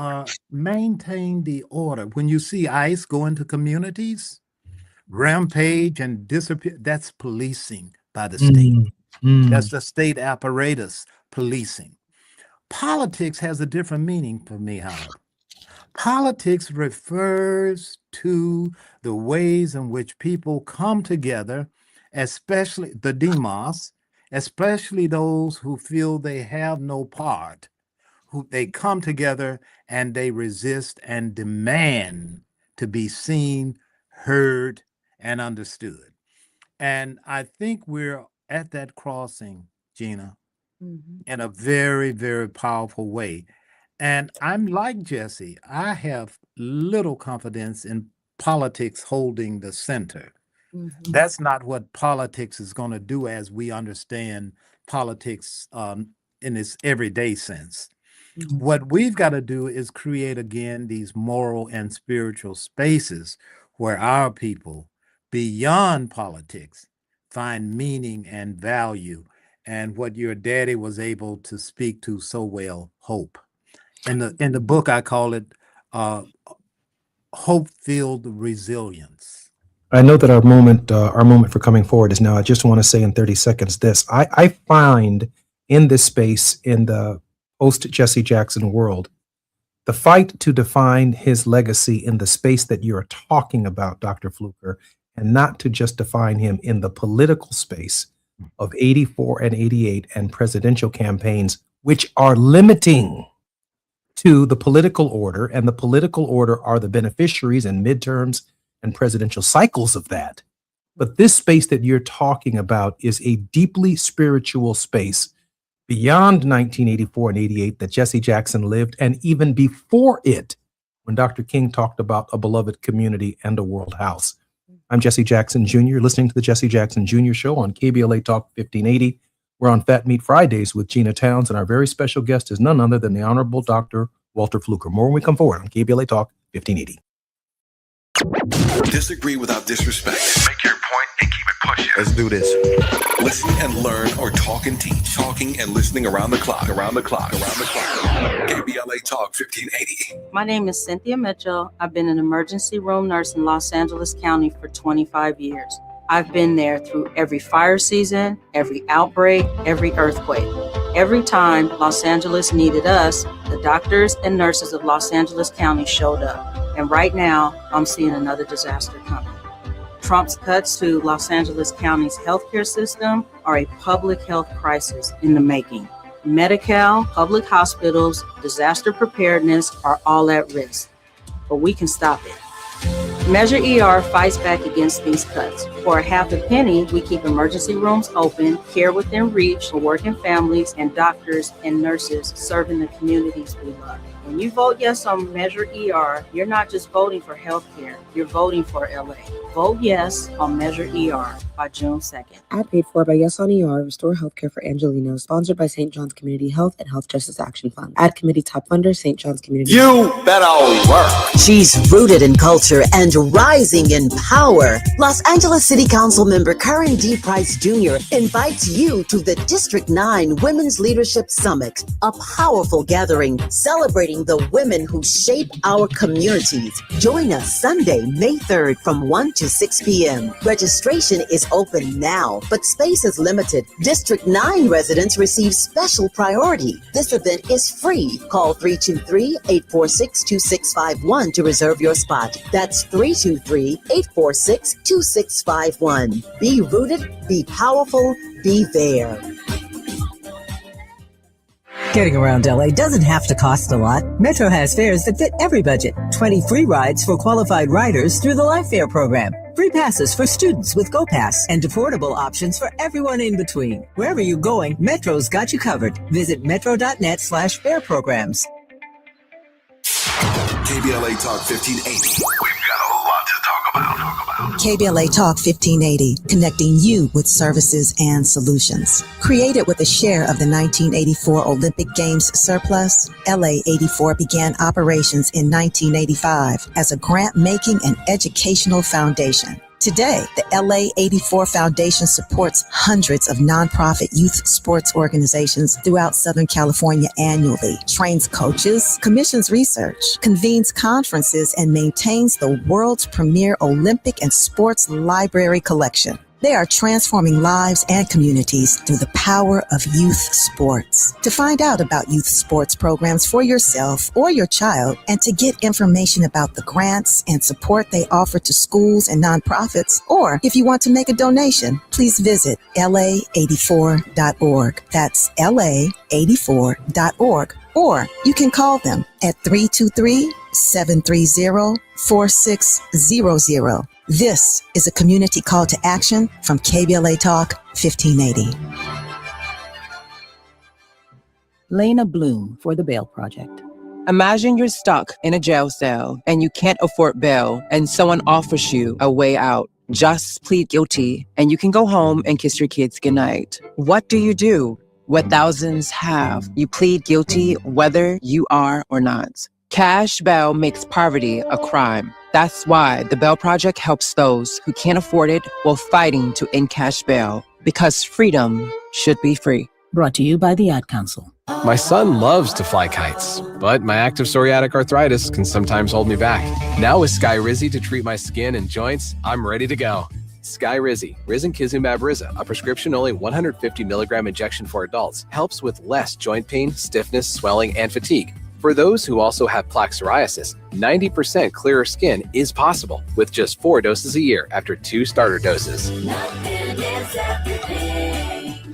maintain the order. When you see ICE go into communities, rampage and disappear, that's policing by the state. That's the state apparatus policing. Politics has a different meaning for me, however. Politics refers to the ways in which people come together, especially the demos, especially those who feel they have no part, who they come together and they resist and demand to be seen, heard, and understood. And I think we're at that crossing, Gina, in a very, very powerful way. And I'm like Jesse, I have little confidence in politics holding the center. That's not what politics is going to do as we understand politics in its everyday sense. What we've got to do is create again these moral and spiritual spaces where our people, beyond politics, find meaning and value, and what your daddy was able to speak to so well, hope. In the book, I call it hope-filled resilience. I know that our moment for coming forward is now. I just want to say in 30 seconds this. I find in this space, in the post-Jesse Jackson world, the fight to define his legacy in the space that you're talking about, Dr. Fluker, and not to just define him in the political space of 84 and 88 and presidential campaigns which are limiting to the political order, and the political order are the beneficiaries in midterms and presidential cycles of that. But this space that you're talking about is a deeply spiritual space beyond 1984 and 88 that Jesse Jackson lived, and even before it, when Dr. King talked about a beloved community and a world house. I'm Jesse Jackson Jr., listening to the Jesse Jackson Jr. Show on KBLA Talk 1580. We're on Fat Meat Fridays with Gina Towns, and our very special guest is none other than the Honorable Dr. Walter Fluker. More when we come forward on KBLA Talk 1580. Disagree without disrespect. Make your point and keep it pushing. Let's do this. Listen and learn, or talk and teach. Talking and listening around the clock. KBLA Talk 1580. My name is Cynthia Mitchell. I've been an emergency room nurse in Los Angeles County for 25 years. I've been there through every fire season, every outbreak, every earthquake. Every time Los Angeles needed us, the doctors and nurses of Los Angeles County showed up. And right now, I'm seeing another disaster coming. Trump's cuts to Los Angeles County's healthcare system are a public health crisis in the making. Medi-Cal, public hospitals, disaster preparedness are all at risk, but we can stop it. Measure ER fights back against these cuts. For a half a penny, we keep emergency rooms open, care within reach for working families, and doctors and nurses serving the communities we love. When you vote yes on Measure ER, you're not just voting for healthcare, you're voting for LA. Vote yes on Measure ER by June 2nd. Ad paid for by Yes on ER, Restore Healthcare for Angelenos, sponsored by St. John's Community Health and Health Justice Action Fund. Ad committee top funder, St. John's Community You better work. She's rooted in culture and rising in power. Los Angeles City Council member Karen D. Price Jr. invites you to the District 9 Women's Leadership Summit, a powerful gathering celebrating the women who shape our communities. Join us Sunday, May 3rd from 1 to 6 p.m. Registration is open now, but space is limited. District 9 residents receive special priority. This event is free. Call 323-846-2651 to reserve your spot. That's 323-846-2651. Be rooted, be powerful, be there. Getting around LA doesn't have to cost a lot. Metro has fares that fit every budget. 20 free rides for qualified riders through the Life Fare program. Free passes for students with GoPass and affordable options for everyone in between. Wherever you're going, Metro's got you covered. Visit metro.net/fare programs. KBLA Talk 1580. We've got a lot to talk about. KBLA Talk 1580, connecting you with services and solutions. Created with a share of the 1984 Olympic Games surplus, LA 84 began operations in 1985 as a grant-making and educational foundation. Today, the LA 84 Foundation supports hundreds of nonprofit youth sports organizations throughout Southern California annually, trains coaches, commissions research, convenes conferences, and maintains the world's premier Olympic and sports library collection. They are transforming lives and communities through the power of youth sports. To find out about youth sports programs for yourself or your child, and to get information about the grants and support they offer to schools and nonprofits, or if you want to make a donation, please visit la84.org. That's la84.org. Or you can call them at 323-730-4600. This is a community call to action from KBLA Talk 1580. Lena Bloom for the Bail Project. Imagine you're stuck in a jail cell and you can't afford bail, and someone offers you a way out. Just plead guilty and you can go home and kiss your kids goodnight. What do? What thousands have. You plead guilty whether you are or not. Cash bail makes poverty a crime. That's why the Bail Project helps those who can't afford it while fighting to end cash bail, because freedom should be free. Brought to you by the Ad Council. My son loves to fly kites, but my active psoriatic arthritis can sometimes hold me back. Now with Skyrizi to treat my skin and joints, I'm ready to go. Skyrizi, Risankizumab Riza, a prescription-only 150 milligram injection for adults, helps with less joint pain, stiffness, swelling, and fatigue. For those who also have plaque psoriasis, 90% clearer skin is possible with just 4 doses a year after 2 starter doses.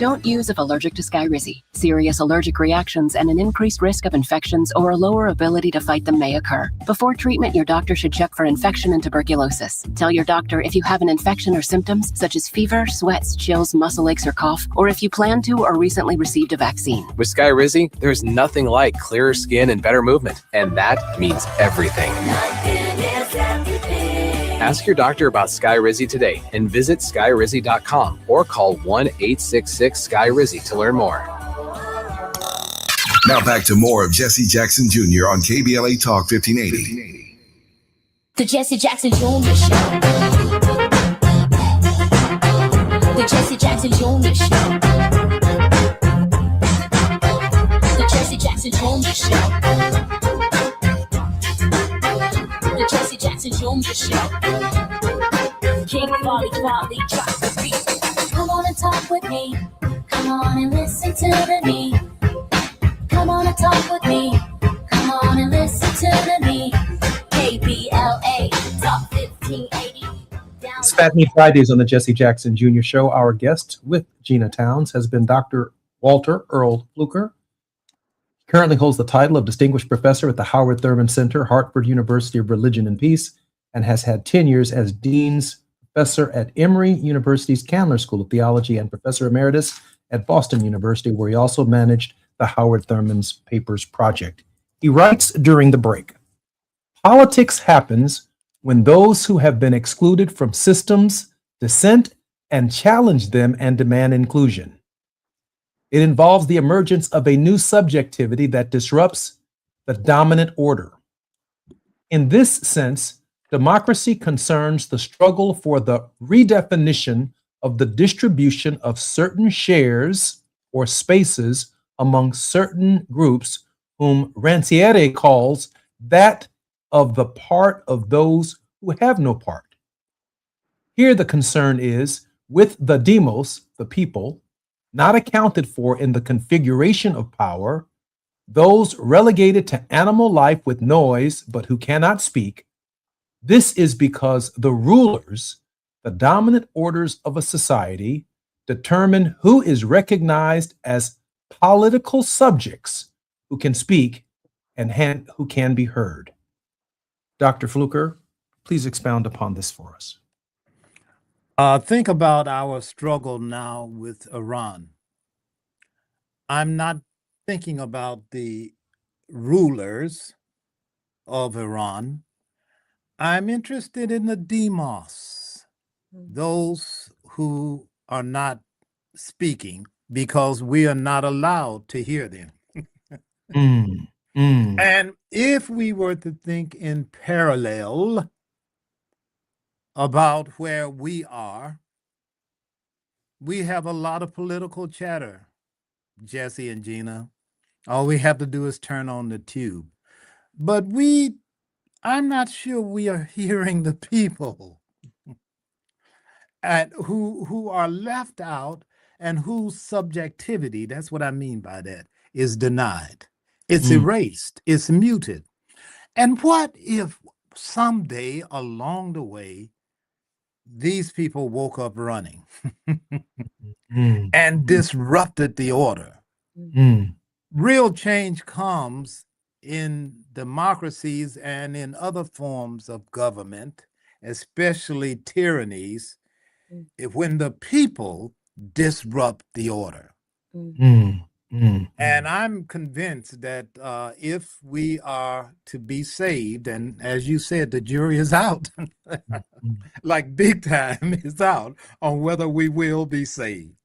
Don't use if allergic to Skyrizi. Serious allergic reactions and an increased risk of infections or a lower ability to fight them may occur. Before treatment, your doctor should check for infection and tuberculosis. Tell your doctor if you have an infection or symptoms such as fever, sweats, chills, muscle aches, or cough, or if you plan to or recently received a vaccine. With Skyrizi, there's nothing like clearer skin and better movement, and that means everything. Ask your doctor about Skyrizi today and visit skyrizi.com or call 1-866-SKY-RIZZI to learn more. Now back to more of Jesse Jackson Jr. on KBLA Talk 1580. The Jesse Jackson Jr. Show. The Jesse Jackson Jr. Show. The Jesse Jackson Jr. Show. The Jesse Jackson Jr. Show. King Volley, drop the beat. Come on and talk with me. Come on and listen to me. Come on and talk with me. Come on and listen to me. KBLA Talk 1580. It's Fat Meat Fridays on the Jesse Jackson Jr. Show. Our guest with Gina Towns has been Dr. Walter Earl Fluker. He currently holds the title of Distinguished Professor at the Howard Thurman Center, Hartford University of Religion and Peace, and has had 10 years as Dean's Professor at Emory University's Candler School of Theology and Professor Emeritus at Boston University, where he also managed the Howard Thurman's Papers Project. He writes during the break, "Politics happens when those who have been excluded from systems dissent and challenge them and demand inclusion. It involves the emergence of a new subjectivity that disrupts the dominant order. In this sense, democracy concerns the struggle for the redefinition of the distribution of certain shares or spaces among certain groups whom Rancière calls that of the part of those who have no part. Here the concern is with the demos, the people, not accounted for in the configuration of power, those relegated to animal life with noise but who cannot speak. This is because the rulers, the dominant orders of a society, determine who is recognized as political subjects who can speak and who can be heard." Dr. Fluker, please expound upon this for us. Think about our struggle now with Iran. I'm not thinking about the rulers of Iran. I'm interested in the demos, those who are not speaking because we are not allowed to hear them. And if we were to think in parallel about where we are, we have a lot of political chatter, Jesse and Gina. All we have to do is turn on the tube. But I'm not sure we are hearing the people who are left out and whose subjectivity, that's what I mean by that, is denied. It's erased, it's muted. And what if someday along the way, these people woke up running and disrupted the order? Real change comes in democracies and in other forms of government, especially tyrannies, when the people disrupt the order. And I'm convinced that if we are to be saved, and as you said, the jury is out, like big time is out on whether we will be saved.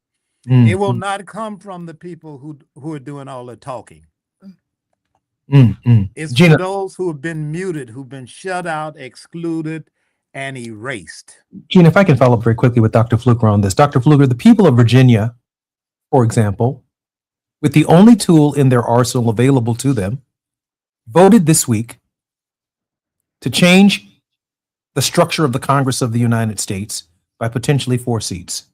It will not come from the people who are doing all the talking. It's Gina, for those who have been muted, who've been shut out, excluded, and erased. Gina, if I can follow up very quickly with Dr. Fluker on this. Dr. Fluker, the people of Virginia, for example, with the only tool in their arsenal available to them, voted this week to change the structure of the Congress of the United States by potentially 4 seats.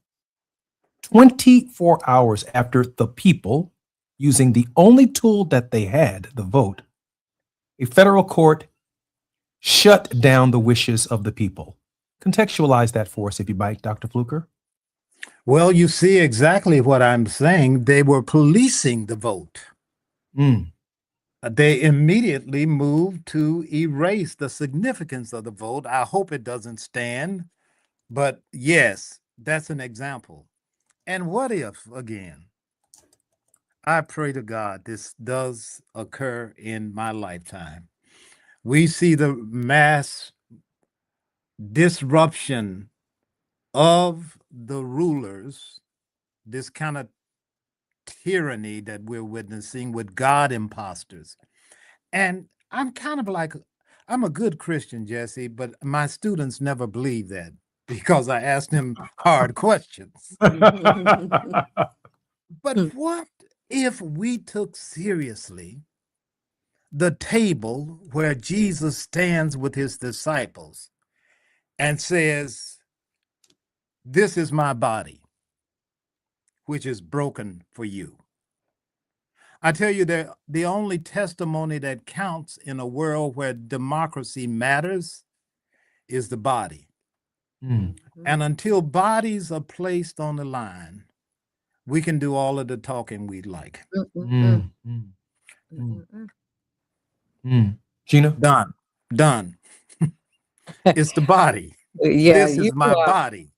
24 hours after the people, using the only tool that they had, the vote, a federal court shut down the wishes of the people. Contextualize that for us, if you might, Dr. Fluker. Well, you see exactly what I'm saying. They were policing the vote. They immediately moved to erase the significance of the vote. I hope it doesn't stand, but yes, that's an example. And what if, again, I pray to God this does occur in my lifetime. We see the mass disruption of the rulers, this kind of tyranny that we're witnessing with God imposters. And I'm kind of like, I'm a good Christian, Jesse, but my students never believe that because I asked them hard questions. But what if we took seriously the table where Jesus stands with his disciples and says, "This is my body, which is broken for you." I tell you, the only testimony that counts in a world where democracy matters is the body. And until bodies are placed on the line, we can do all of the talking we'd like. Gina? Done. It's the body. Yeah, This is my body.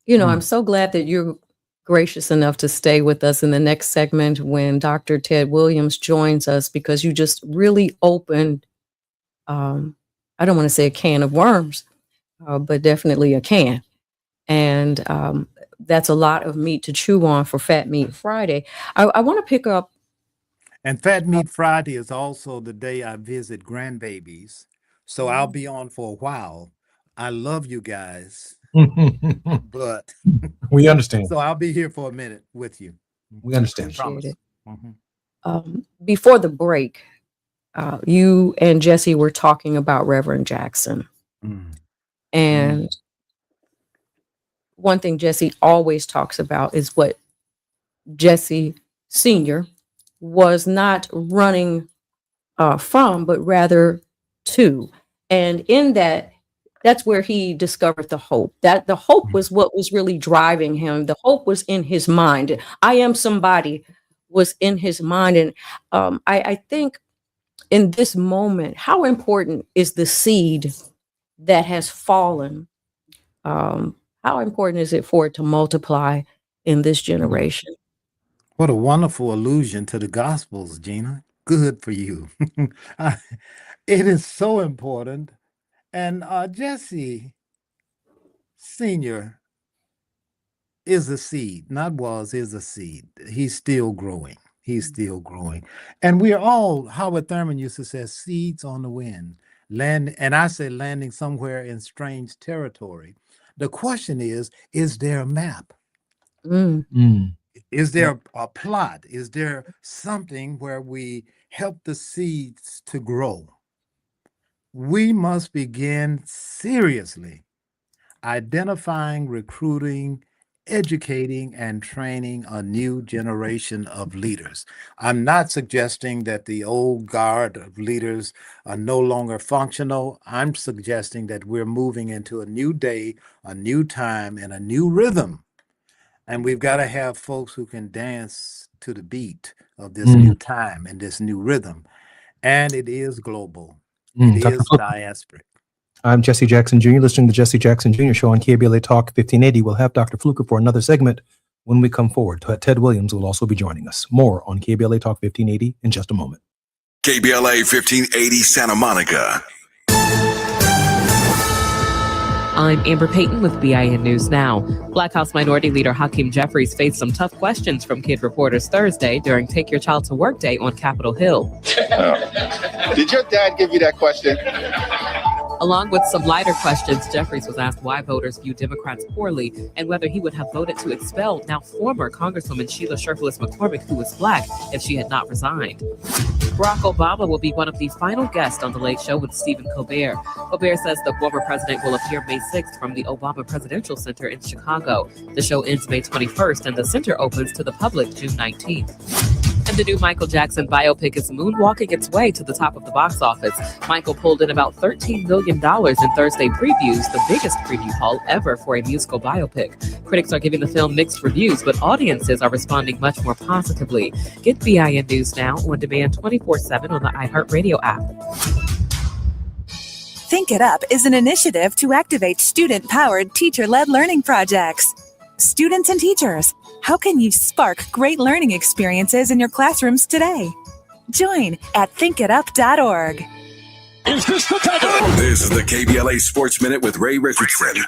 You know, I'm so glad that you're gracious enough to stay with us in the next segment when Dr. Ted Williams joins us, because you just really opened, I don't want to say a can of worms, but definitely a can. And that's a lot of meat to chew on for Fat Meat Friday. I want to pick up. And Fat Meat Friday is also the day I visit grandbabies. So I'll be on for a while. I love you guys. But we understand. So I'll be here for a minute with you. We understand. Appreciate it. Before the break, you and Jesse were talking about Reverend Jackson. And one thing Jesse always talks about is what Jesse Sr. was not running from, but rather to. And in that, that's where he discovered the hope. That the hope was what was really driving him. The hope was in his mind. I am somebody was in his mind. And I think in this moment, how important is the seed that has fallen? How important is it for it to multiply in this generation? What a wonderful allusion to the Gospels, Gina. Good for you. It is so important. And Jesse Sr. is a seed, not was, is a seed. He's still growing. He's still growing. And we're all, Howard Thurman used to say, seeds on the wind. And I say landing somewhere in strange territory. The question is there a map? Is there a plot? Is there something where we help the seeds to grow? We must begin seriously identifying, recruiting, educating, and training a new generation of leaders. I'm not suggesting that the old guard of leaders are no longer functional. I'm suggesting that we're moving into a new day, a new time, and a new rhythm. And we've got to have folks who can dance to the beat of this new time and this new rhythm. And it is global. It is diasporic. I'm Jesse Jackson Jr., listening to the Jesse Jackson Jr. Show on KBLA Talk 1580. We'll have Dr. Fluker for another segment when we come forward. Ted Williams will also be joining us. More on KBLA Talk 1580 in just a moment. KBLA 1580 Santa Monica. I'm Amber Payton with BIN News Now. Black House Minority Leader Hakeem Jeffries faced some tough questions from kid reporters Thursday during Take Your Child to Work Day on Capitol Hill. Did your dad give you that question? Along with some lighter questions, Jeffries was asked why voters view Democrats poorly and whether he would have voted to expel now former Congresswoman Sheila Sherfullis McCormick, who was Black, if she had not resigned. Barack Obama will be one of the final guests on The Late Show with Stephen Colbert. Colbert says the former president will appear May 6th from the Obama Presidential Center in Chicago. The show ends May 21st and the center opens to the public June 19th. And And the new Michael Jackson biopic is moonwalking its way to the top of the box office. Michael pulled in about $13 million in Thursday previews, the biggest preview haul ever for a musical biopic. Critics are giving the film mixed reviews, but audiences are responding much more positively. Get BIN News now on demand 24/7 on the iHeartRadio app. Think It Up is an initiative to activate student-powered, teacher-led learning projects. Students and teachers, how can you spark great learning experiences in your classrooms today? Join at thinkitup.org. Is this the time? This is the KBLA Sports Minute with Ray Richardson.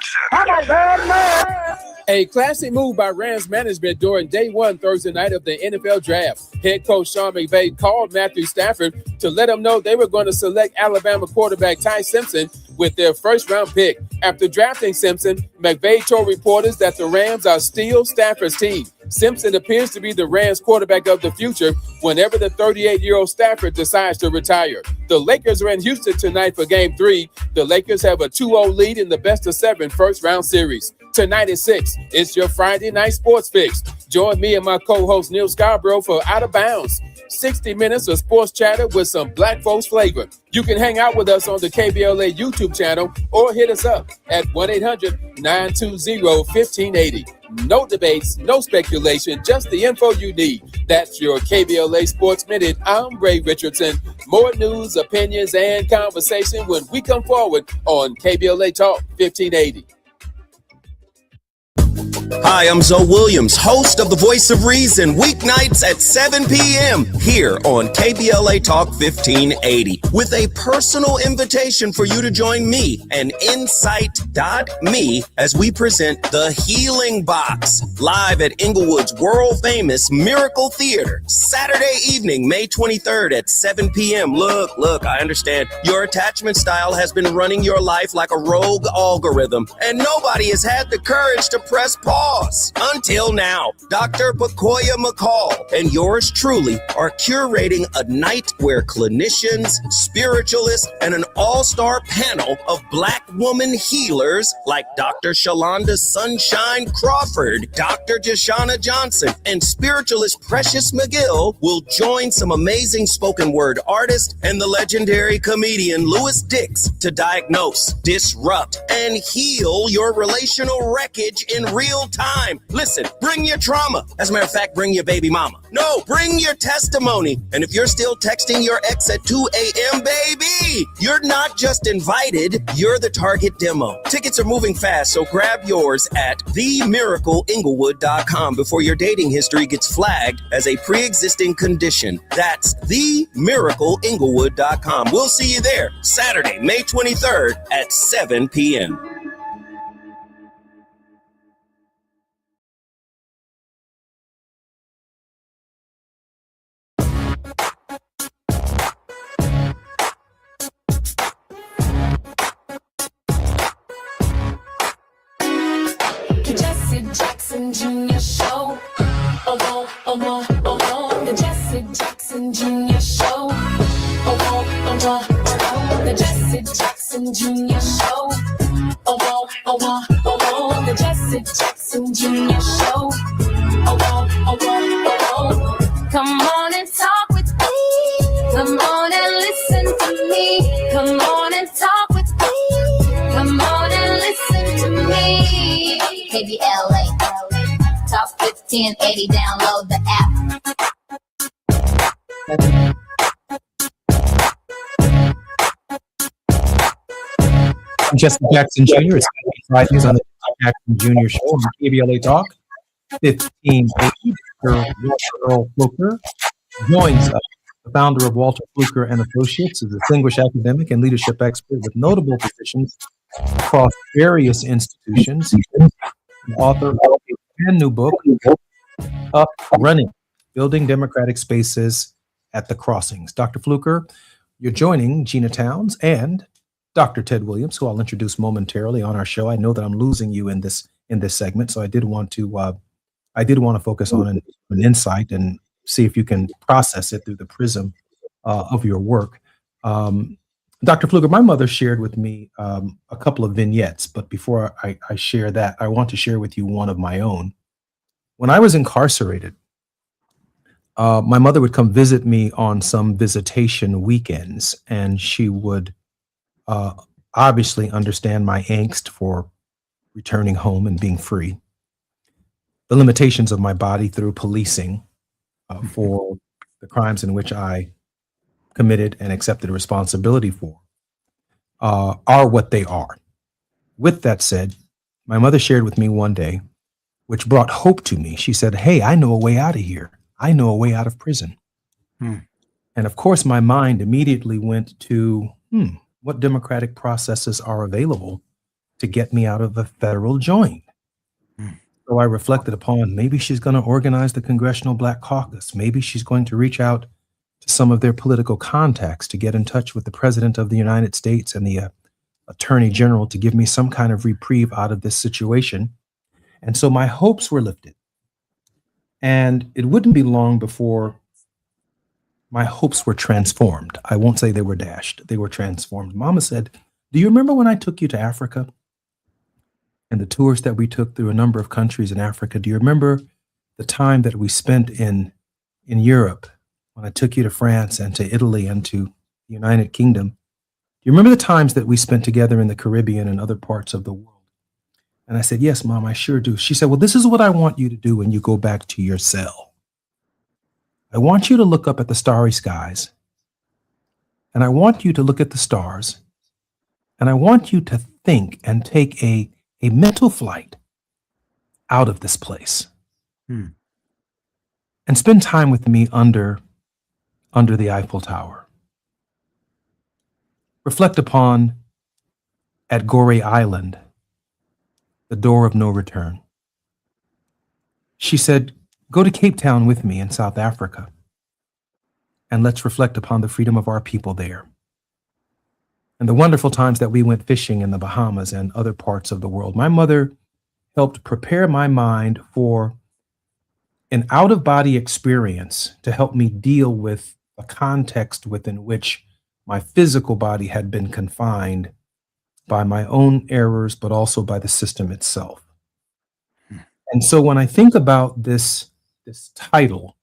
A classic move by Rams management during day one Thursday night of the NFL draft. Head coach Sean McVay called Matthew Stafford to let him know they were going to select Alabama quarterback Ty Simpson with their first-round pick. After drafting Simpson, McVay told reporters that the Rams are still Stafford's team. Simpson appears to be the Rams quarterback of the future whenever the 38-year-old Stafford decides to retire. The Lakers are in Houston tonight for Game 3. The Lakers have a 2-0 lead in the best-of-7 first-round series. Tonight at 6, it's your Friday night sports fix. Join me and my co-host Neil Scarborough for Out of Bounds. 60 minutes of sports chatter with some black folks flavor. You can hang out with us on the KBLA YouTube channel or hit us up at 1-800-920-1580. No debates, no speculation, just the info you need. That's your KBLA Sports Minute. I'm Ray Richardson. More news, opinions, and conversation when we come forward on KBLA Talk 1580. Hi, I'm Zoe Williams, host of The Voice of Reason, weeknights at 7 p.m. here on KBLA Talk 1580, with a personal invitation for you to join me and Insight.me as we present The Healing Box, live at Inglewood's world-famous Miracle Theater, Saturday evening, May 23rd at 7 p.m. Look, I understand your attachment style has been running your life like a rogue algorithm, and nobody has had the courage to press pause. Until now, Dr. Pakoya McCall and yours truly are curating a night where clinicians, spiritualists, and an all-star panel of Black woman healers like Dr. Shalonda Sunshine Crawford, Dr. Jashana Johnson, and spiritualist Precious McGill will join some amazing spoken word artists and the legendary comedian Louis Dix to diagnose, disrupt, and heal your relational wreckage in real time. Listen, bring your trauma. As a matter of fact, bring your baby mama. No, bring your testimony. And if you're still texting your ex at 2 a.m., baby, you're not just invited, you're the target demo. Tickets are moving fast, so grab yours at themiracleinglewood.com before your dating history gets flagged as a pre-existing condition. That's themiracleinglewood.com. We'll see you there Saturday, May 23rd at 7 p.m. Jesse Jackson Jr. Show. The Jesse Jackson Jr. Show. The Jesse Jackson Jr. Show. The Jesse Jackson Jr. Show. Come on and talk with me. Come on and listen to me. Come on and talk with me. Come on and listen to me. KBLA Talk 1580. Download the app. I'm Jesse Jackson Jr. It's Fridays on the Jesse Jackson Jr. Show on KBLA Talk 1580. Dr. Walter Fluker joins us. The founder of Walter Fluker and Associates is a distinguished academic and leadership expert with notable positions across various institutions. He's the author of a brand new book, Up Running, Building Democratic Spaces at the Crossings. Dr. Fluker, you're joining Gina Towns and Dr. Ted Williams, who I'll introduce momentarily on our show. I know that I'm losing you in this segment, so I did want to focus on an insight and see if you can process it through the prism of your work. Dr. Fluker, my mother shared with me a couple of vignettes, but before I share that, I want to share with you one of my own. When I was incarcerated, My mother would come visit me on some visitation weekends, and she would obviously understand my angst for returning home and being free, the limitations of my body through policing for the crimes in which I committed and accepted responsibility for, are what they are. With that said, my mother shared with me one day, which brought hope to me. She said, "Hey, I know a way out of here. I know a way out of prison." And of course, my mind immediately went to, what democratic processes are available to get me out of the federal joint? So I reflected upon, maybe she's going to organize the Congressional Black Caucus. Maybe she's going to reach out to some of their political contacts to get in touch with the President of the United States and the Attorney General to give me some kind of reprieve out of this situation. And so my hopes were lifted. And it wouldn't be long before my hopes were transformed. I won't say they were dashed. They were transformed. Mama said, "Do you remember when I took you to Africa and the tours that we took through a number of countries in Africa? Do you remember the time that we spent in Europe when I took you to France and to Italy and to the United Kingdom? Do you remember the times that we spent together in the Caribbean and other parts of the world?" And I said, "Yes, Mom, I sure do." She said, "Well, this is what I want you to do when you go back to your cell. I want you to look up at the starry skies, and I want you to look at the stars, and I want you to think and take a mental flight out of this place and spend time with me under the Eiffel Tower. Reflect upon at Gorée Island, the door of no return." She said, "Go to Cape Town with me in South Africa, and let's reflect upon the freedom of our people there, and the wonderful times that we went fishing in the Bahamas and other parts of the world." My mother helped prepare my mind for an out-of-body experience to help me deal with a context within which my physical body had been confined by my own errors, but also by the system itself. And so when I think about this title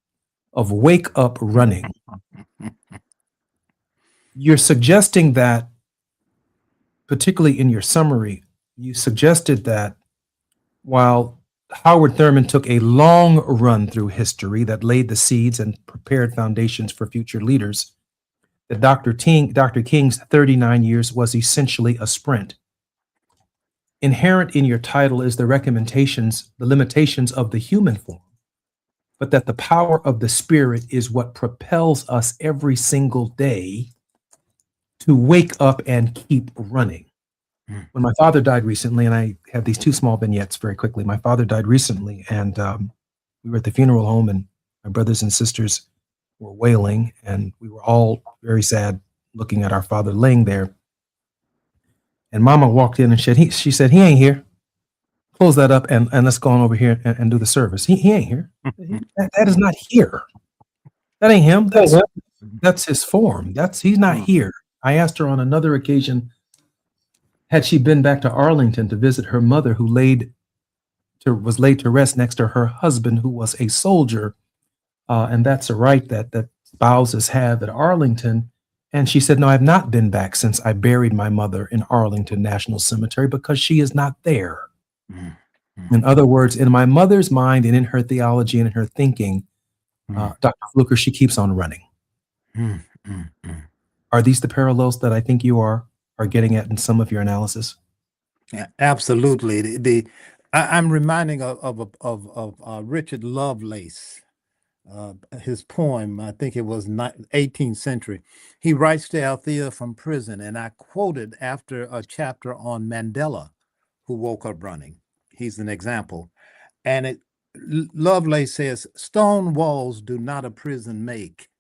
of Wake Up Running, you're suggesting that, particularly in your summary, you suggested that while Howard Thurman took a long run through history that laid the seeds and prepared foundations for future leaders, that Dr. King's 39 years was essentially a sprint. Inherent in your title is the limitations of the human form, but that the power of the spirit is what propels us every single day to wake up and keep running. When my father died recently, and I have these two small vignettes very quickly. My father died recently, and we were at the funeral home, and my brothers and sisters were wailing, and we were all very sad looking at our father laying there. And Mama walked in and she said, "He ain't here. Close that up and let's go on over here and do the service. He ain't here. That is not here. That ain't him. That's his form. He's not here." I asked her on another occasion, had she been back to Arlington to visit her mother, who was laid to rest next to her husband, who was a soldier, and that's a right that spouses have at Arlington. And she said, "No, I've not been back since I buried my mother in Arlington National Cemetery because she is not there." In other words, in my mother's mind and in her theology and in her thinking, Dr. Fluker, she keeps on running. Are these the parallels that I think you are getting at in some of your analysis? Yeah, absolutely. I'm reminding of Richard Lovelace, his poem. I think it was 18th century. He writes to Althea from prison, and I quoted after a chapter on Mandela, who woke up running. He's an example. And Lovelace says, "Stone walls do not a prison make,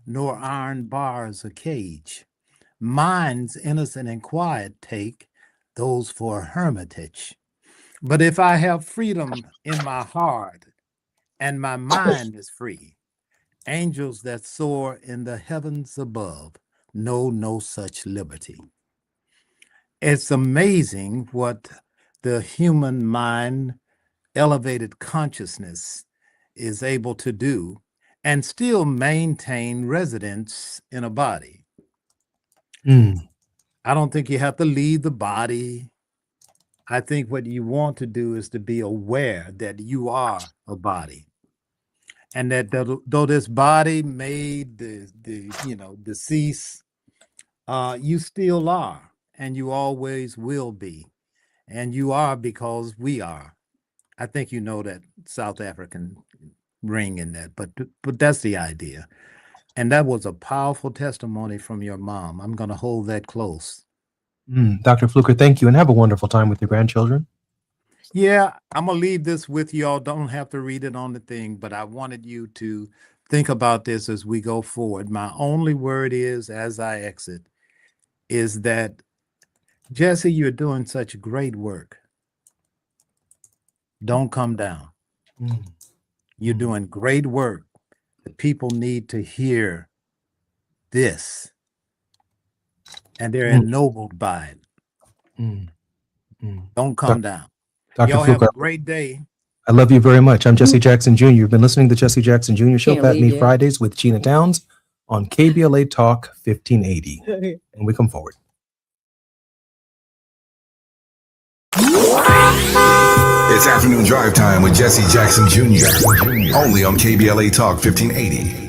nor iron bars a cage. Minds innocent and quiet take, those for a hermitage. But if I have freedom in my heart and my mind is free, angels that soar in the heavens above know no such liberty." It's amazing what the human mind, elevated consciousness, is able to do. and still maintain residence in a body. I don't think you have to leave the body. I think what you want to do is to be aware that you are a body, and that though this body may decease, you still are, and you always will be, and you are because we are. I think you know that South African ring in that, but that's the idea. And that was a powerful testimony from your mom. I'm going to hold that close. Dr. Fluker, thank you, and have a wonderful time with your grandchildren. Yeah, I'm going to leave this with y'all. Don't have to read it on the thing, but I wanted you to think about this as we go forward. My only word is, as I exit, is that, Jesse, you're doing such great work. Don't come down. You're doing great work. The people need to hear this, and they're ennobled by it. Don't come down. Dr. Y'all Fluker, have a great day. I love you very much. I'm Jesse Jackson Jr. You've been listening to the Jesse Jackson Jr. Show, Can't Pat leave Me yet. Fridays with Gina Towns on KBLA Talk 1580. And we come forward. It's afternoon drive time with Jesse Jackson Jr. Only on KBLA Talk 1580.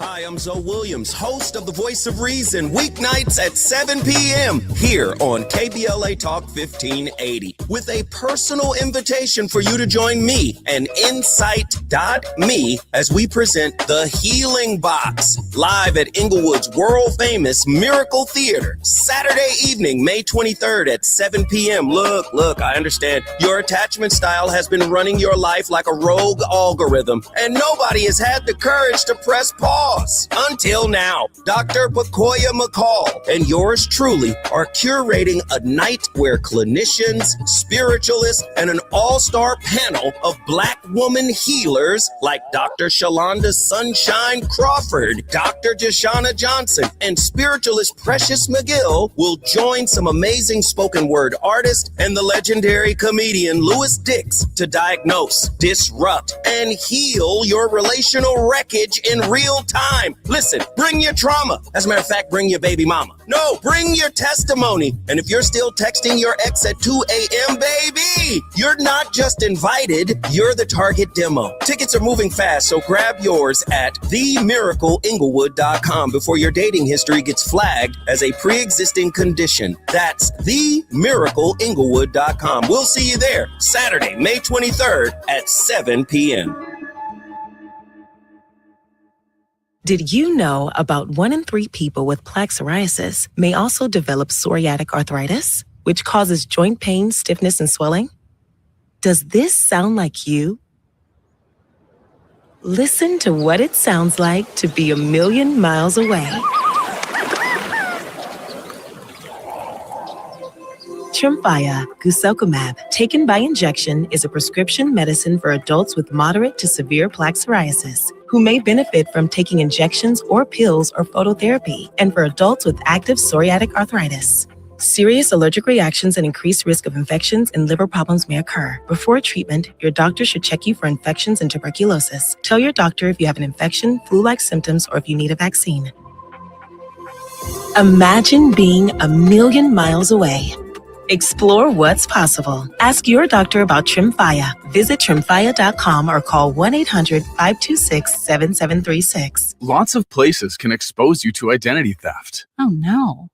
Hi, I'm Zoe Williams, host of The Voice of Reason, weeknights at 7 p.m. here on KBLA Talk 1580, with a personal invitation for you to join me and Insight.me as we present The Healing Box, live at Inglewood's world-famous Miracle Theater, Saturday evening, May 23rd at 7 p.m. Look, I understand your attachment style has been running your life like a rogue algorithm, and nobody has had the courage to press pause. Until now, Dr. Pakoya McCall and yours truly are curating a night where clinicians, spiritualists, and an all-star panel of Black woman healers like Dr. Shalonda Sunshine Crawford, Dr. Jashana Johnson, and spiritualist Precious McGill will join some amazing spoken word artists and the legendary comedian Louis Dix to diagnose, disrupt, and heal your relational wreckage in real time. Listen, bring your trauma. As a matter of fact, bring your baby mama. No, bring your testimony. And if you're still texting your ex at 2 a.m., baby, you're not just invited, you're the target demo. Tickets are moving fast, so grab yours at themiracleinglewood.com before your dating history gets flagged as a pre-existing condition. That's themiracleinglewood.com. We'll see you there Saturday, May 23rd at 7 p.m. Did you know about 1 in 3 people with plaque psoriasis may also develop psoriatic arthritis, which causes joint pain, stiffness, and swelling? Does this sound like you? Listen to what it sounds like to be a million miles away. Tremfya guselkumab, taken by injection, is a prescription medicine for adults with moderate to severe plaque psoriasis who may benefit from taking injections or pills or phototherapy, and for adults with active psoriatic arthritis. Serious allergic reactions and increased risk of infections and liver problems may occur. Before treatment, your doctor should check you for infections and tuberculosis. Tell your doctor if you have an infection, flu-like symptoms, or if you need a vaccine. Imagine being a million miles away. Explore what's possible. Ask your doctor about Tremfya. Visit Tremfya.com or call 1-800-526-7736. Lots of places can expose you to identity theft. Oh no.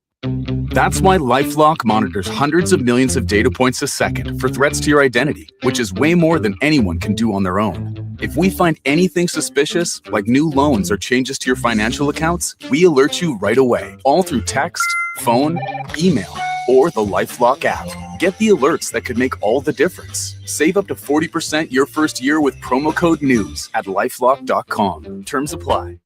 That's why LifeLock monitors hundreds of millions of data points a second for threats to your identity, which is way more than anyone can do on their own. If we find anything suspicious, like new loans or changes to your financial accounts, we alert you right away, all through text, phone, email, or the LifeLock app. Get the alerts that could make all the difference. Save up to 40% your first year with promo code NEWS at LifeLock.com. Terms apply.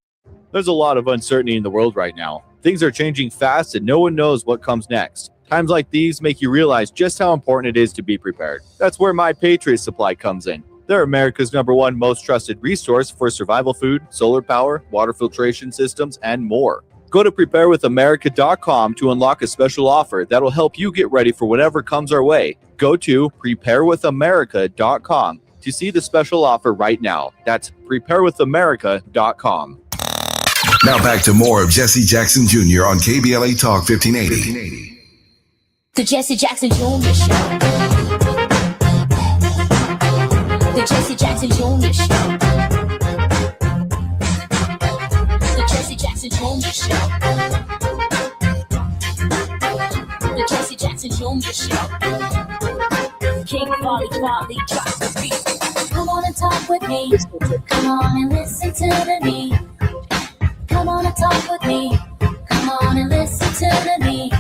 There's a lot of uncertainty in the world right now. Things are changing fast and no one knows what comes next. Times like these make you realize just how important it is to be prepared. That's where My Patriot Supply comes in. They're America's #1 most trusted resource for survival food, solar power, water filtration systems, and more. Go to preparewithamerica.com to unlock a special offer that'll help you get ready for whatever comes our way. Go to preparewithamerica.com to see the special offer right now. That's preparewithamerica.com. Now back to more of Jesse Jackson Jr. on KBLA Talk 1580. The Jesse Jackson Jr. Show. The Jesse Jackson Jr. Show. The Jesse Jackson Jr. Show. The Jesse Jackson Jr. Show. King Volley, drop the beat. Come on and talk with me. Come on and listen to the beat. Come on and talk with me. Come on and listen to the beat.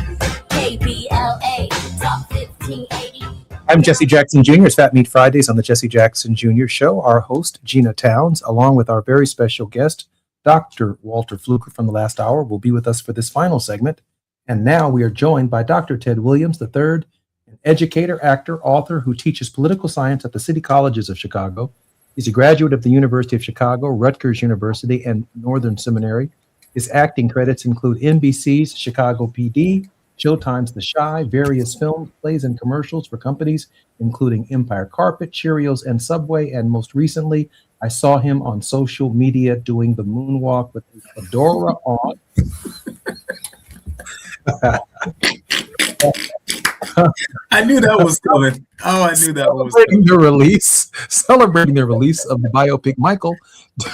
KBLA Talk 1580. I'm Jesse Jackson Jr. It's Fat Meat Fridays on the Jesse Jackson Jr. Show. Our host, Gina Towns, along with our very special guest, Dr. Walter Fluker from the last hour, will be with us for this final segment. And now we are joined by Dr. Ted Williams III, an educator, actor, author who teaches political science at the City Colleges of Chicago. He's a graduate of the University of Chicago, Rutgers University, and Northern Seminary. His acting credits include NBC's Chicago PD, Showtime's The Chi, various films, plays, and commercials for companies including Empire Carpet, Cheerios, and Subway. And most recently, I saw him on social media doing the moonwalk with his fedora on. I knew that was coming. Oh, I knew that was coming. Celebrating the release of the biopic Michael,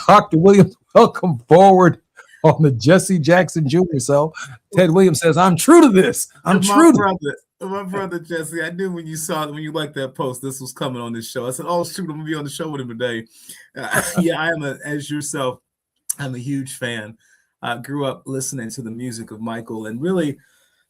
Dr. Williams, welcome forward on the Jesse Jackson Jr. So Ted Williams says, I'm true to this. I'm true to this. My brother Jesse, I knew when you liked that post, this was coming on this show. I said, oh, shoot, I'm going to be on the show with him today. Yeah, I am, as yourself, I'm a huge fan. I grew up listening to the music of Michael and really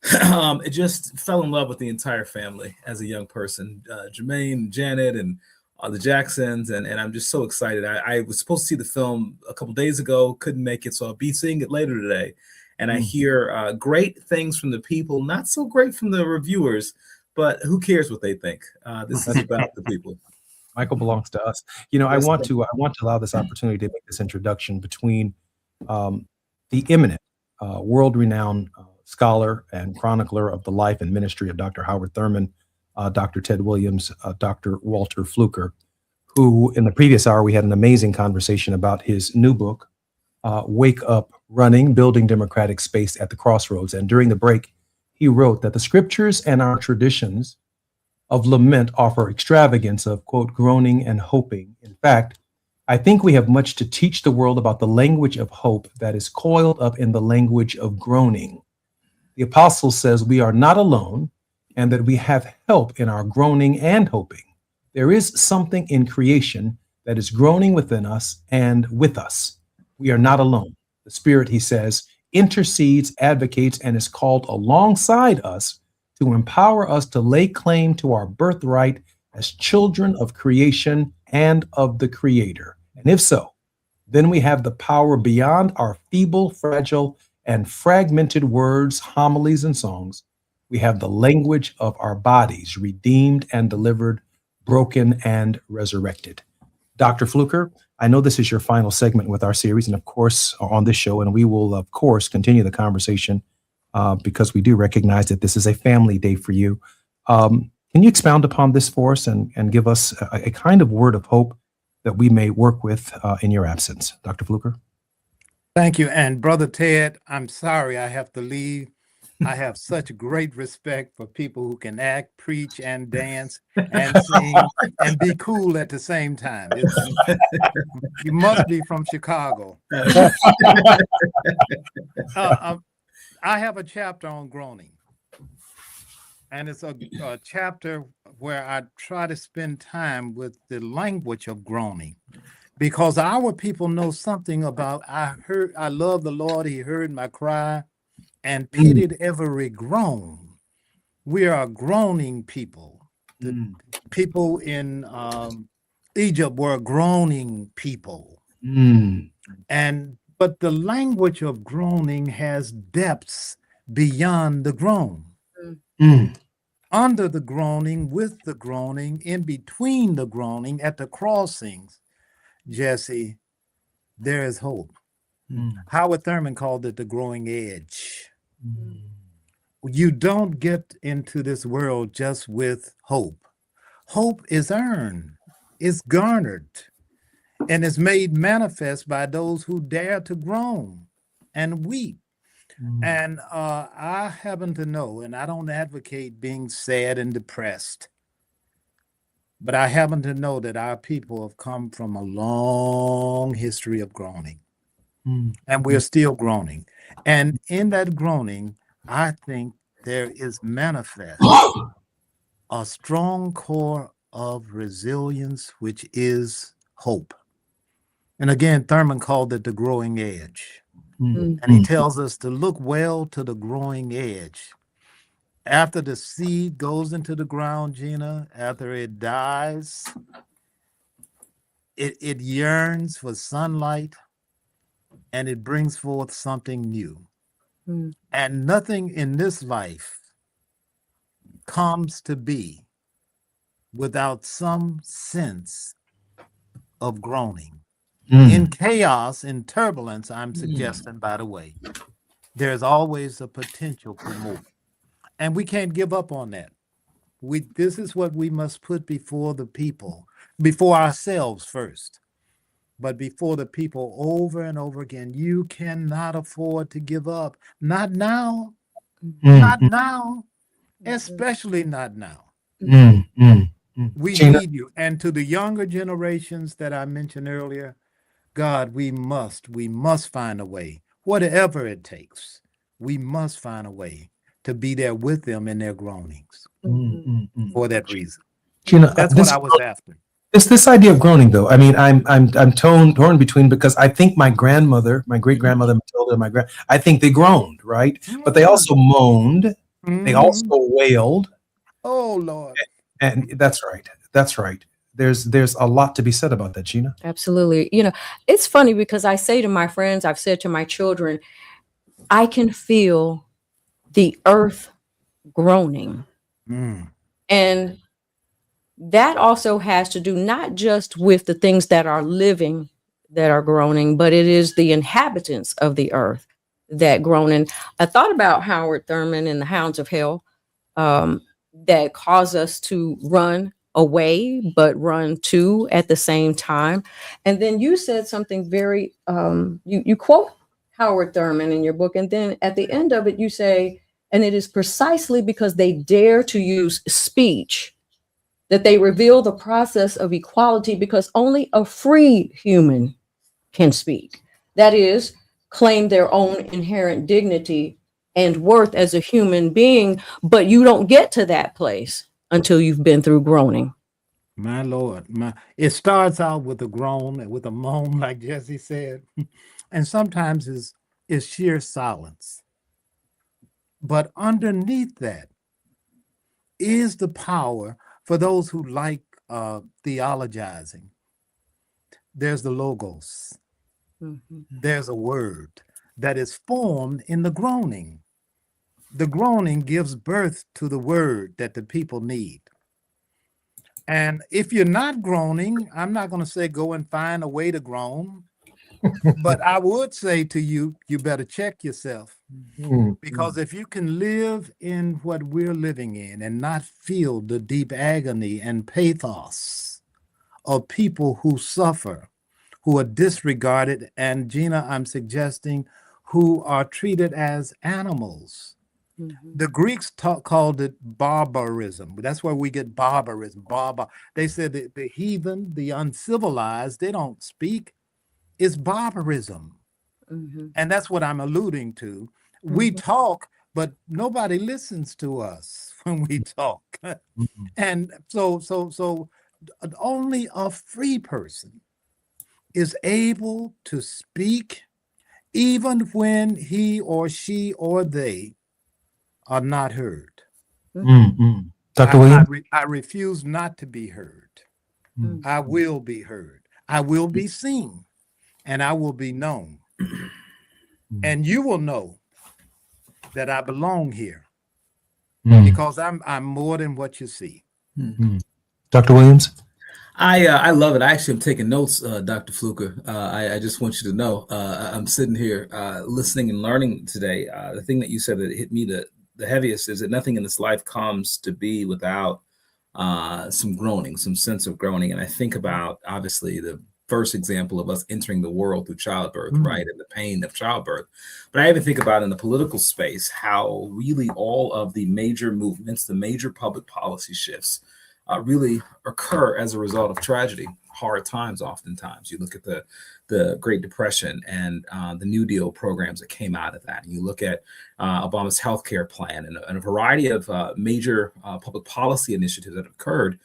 it just fell in love with the entire family as a young person. Jermaine, Janet, and the Jacksons, and I'm just so excited. I was supposed to see the film a couple days ago, couldn't make it, so I'll be seeing it later today. And I hear great things from the people, not so great from the reviewers, but who cares what they think? This is about the people. Michael belongs to us. You know, I want to allow this opportunity to make this introduction between the eminent, world-renowned scholar and chronicler of the life and ministry of Dr. Howard Thurman, Dr. Ted Williams, Dr. Walter Fluker, who in the previous hour, we had an amazing conversation about his new book, Wake Up Running, Building Democratic Space at the Crossroads. And during the break, he wrote that the scriptures and our traditions of lament offer extravagance of, quote, groaning and hoping. In fact, I think we have much to teach the world about the language of hope that is coiled up in the language of groaning. The apostle says we are not alone and that we have help in our groaning and hoping. There is something in creation that is groaning within us and with us. We are not alone. The Spirit, he says, intercedes, advocates, and is called alongside us to empower us to lay claim to our birthright as children of creation and of the Creator. And if so, then we have the power beyond our feeble, fragile, and fragmented words, homilies, and songs. We have the language of our bodies, redeemed and delivered, broken and resurrected. Dr. Fluker, I know this is your final segment with our series, and of course, on this show, and we will, of course, continue the conversation because we do recognize that this is a family day for you. Can you expound upon this for us and give us a kind of word of hope that we may work with in your absence? Dr. Fluker? Thank you. And Brother Ted, I'm sorry I have to leave. I have such great respect for people who can act, preach, and dance, and sing, and be cool at the same time. You must be from Chicago. I have a chapter on groaning. And it's a chapter where I try to spend time with the language of groaning. Because our people know something about, I love the Lord, he heard my cry and pitied every groan. We are a groaning people. The people in Egypt were a groaning people. But the language of groaning has depths beyond the groan. Under the groaning, with the groaning, in between the groaning, at the crossings, Jesse, there is hope. Howard Thurman called it the growing edge. You don't get into this world just with hope. Hope is earned. is garnered and is made manifest by those who dare to groan and weep. And I happen to know, and I don't advocate being sad and depressed, but I happen to know that our people have come from a long history of groaning, and we're still groaning. And in that groaning, I think there is manifest a strong core of resilience, which is hope. And again, Thurman called it the growing edge. And he tells us to look well to the growing edge. After the seed goes into the ground, Gina, after it dies, it yearns for sunlight and it brings forth something new. And nothing in this life comes to be without some sense of groaning. In chaos, in turbulence, I'm suggesting, by the way, there's always a potential for more. And we can't give up on that. This is what we must put before the people, before ourselves first, but before the people over and over again. You cannot afford to give up. Not now. Not now. Especially not now. We need you. And to the younger generations that I mentioned earlier, God, we must find a way, whatever it takes. We must find a way to be there with them in their groanings for that reason. Gina, that's what I was after. It's this idea of groaning, though. I mean, I'm torn between, because I think my grandmother, my great grandmother Matilda, I think they groaned, right? But they also moaned. They also wailed. Oh Lord! And that's right. That's right. There's a lot to be said about that, Gina. Absolutely. You know, it's funny because I say to my friends, I've said to my children, I can feel the earth groaning. And that also has to do not just with the things that are living that are groaning, but it is the inhabitants of the earth that groan. And I thought about Howard Thurman and the Hounds of Hell that cause us to run away, but run to at the same time. And then you said something very, you quote Howard Thurman in your book. And then at the end of it, you say, and it is precisely because they dare to use speech that they reveal the process of equality, because only a free human can speak. That is, claim their own inherent dignity and worth as a human being, but you don't get to that place until you've been through groaning. My Lord, it starts out with a groan and with a moan, like Jesse said, and sometimes is sheer silence. But underneath that is the power for those who like theologizing. There's the logos. There's a word that is formed in the groaning. The groaning gives birth to the word that the people need. And if you're not groaning, I'm not going to say go and find a way to groan, but I would say to you, you better check yourself. Because if you can live in what we're living in and not feel the deep agony and pathos of people who suffer, who are disregarded, and Gina, I'm suggesting, who are treated as animals. The Greeks called it barbarism. That's where we get barbarism. They said that the heathen, the uncivilized, they don't speak. It's barbarism. And that's what I'm alluding to. We talk, but nobody listens to us when we talk. And so only a free person is able to speak, even when he or she or they are not heard. Dr. Williams? I refuse not to be heard. I will be heard. I will be seen, and I will be known. And you will know that I belong here because I'm more than what you see. Dr. Williams? I love it. I actually am taking notes, Dr. Fluker. I just want you to know I'm sitting here listening and learning today. The thing that you said that hit me the heaviest is that nothing in this life comes to be without some groaning, some sense of groaning. And I think about, obviously, the first example of us entering the world through childbirth, right? And the pain of childbirth. But I even think about in the political space, how really all of the major movements, the major public policy shifts really occur as a result of tragedy, hard times oftentimes. You look at the Great Depression and the New Deal programs that came out of that. And you look at Obama's healthcare plan and a variety of major public policy initiatives that occurred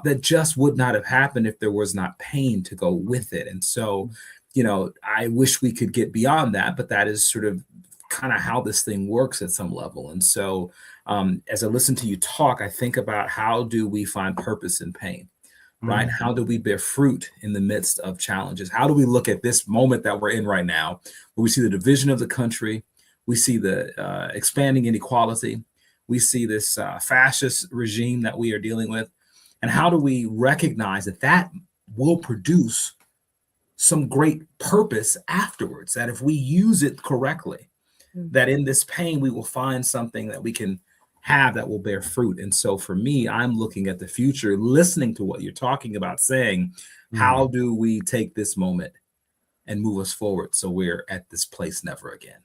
that just would not have happened if there was not pain to go with it. And so, you know, I wish we could get beyond that, but that is sort of kind of how this thing works at some level. And so as I listen to you talk, I think about, how do we find purpose in pain, right? How do we bear fruit in the midst of challenges? How do we look at this moment that we're in right now, where we see the division of the country, we see the expanding inequality, we see this fascist regime that we are dealing with, and how do we recognize that that will produce some great purpose afterwards, that if we use it correctly, that in this pain, we will find something that we can have that will bear fruit. And so for me, I'm looking at the future, listening to what you're talking about, saying, how do we take this moment and move us forward so we're at this place never again?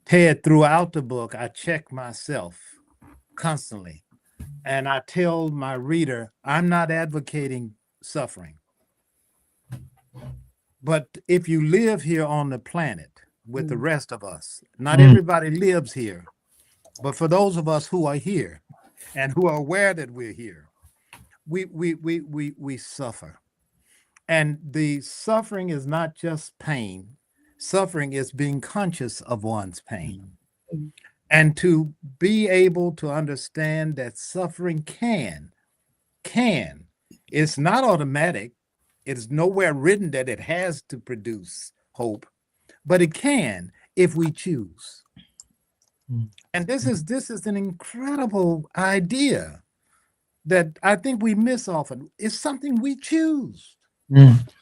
Ted, throughout the book, I check myself constantly. And I tell my reader, I'm not advocating suffering. But if you live here on the planet with the rest of us, not everybody lives here, but for those of us who are here and who are aware that we're here, we suffer. And the suffering is not just pain. Suffering is being conscious of one's pain. And to be able to understand that suffering can, it's not automatic. It's nowhere written that it has to produce hope, but it can if we choose. And this is an incredible idea that I think we miss often. It's something we choose.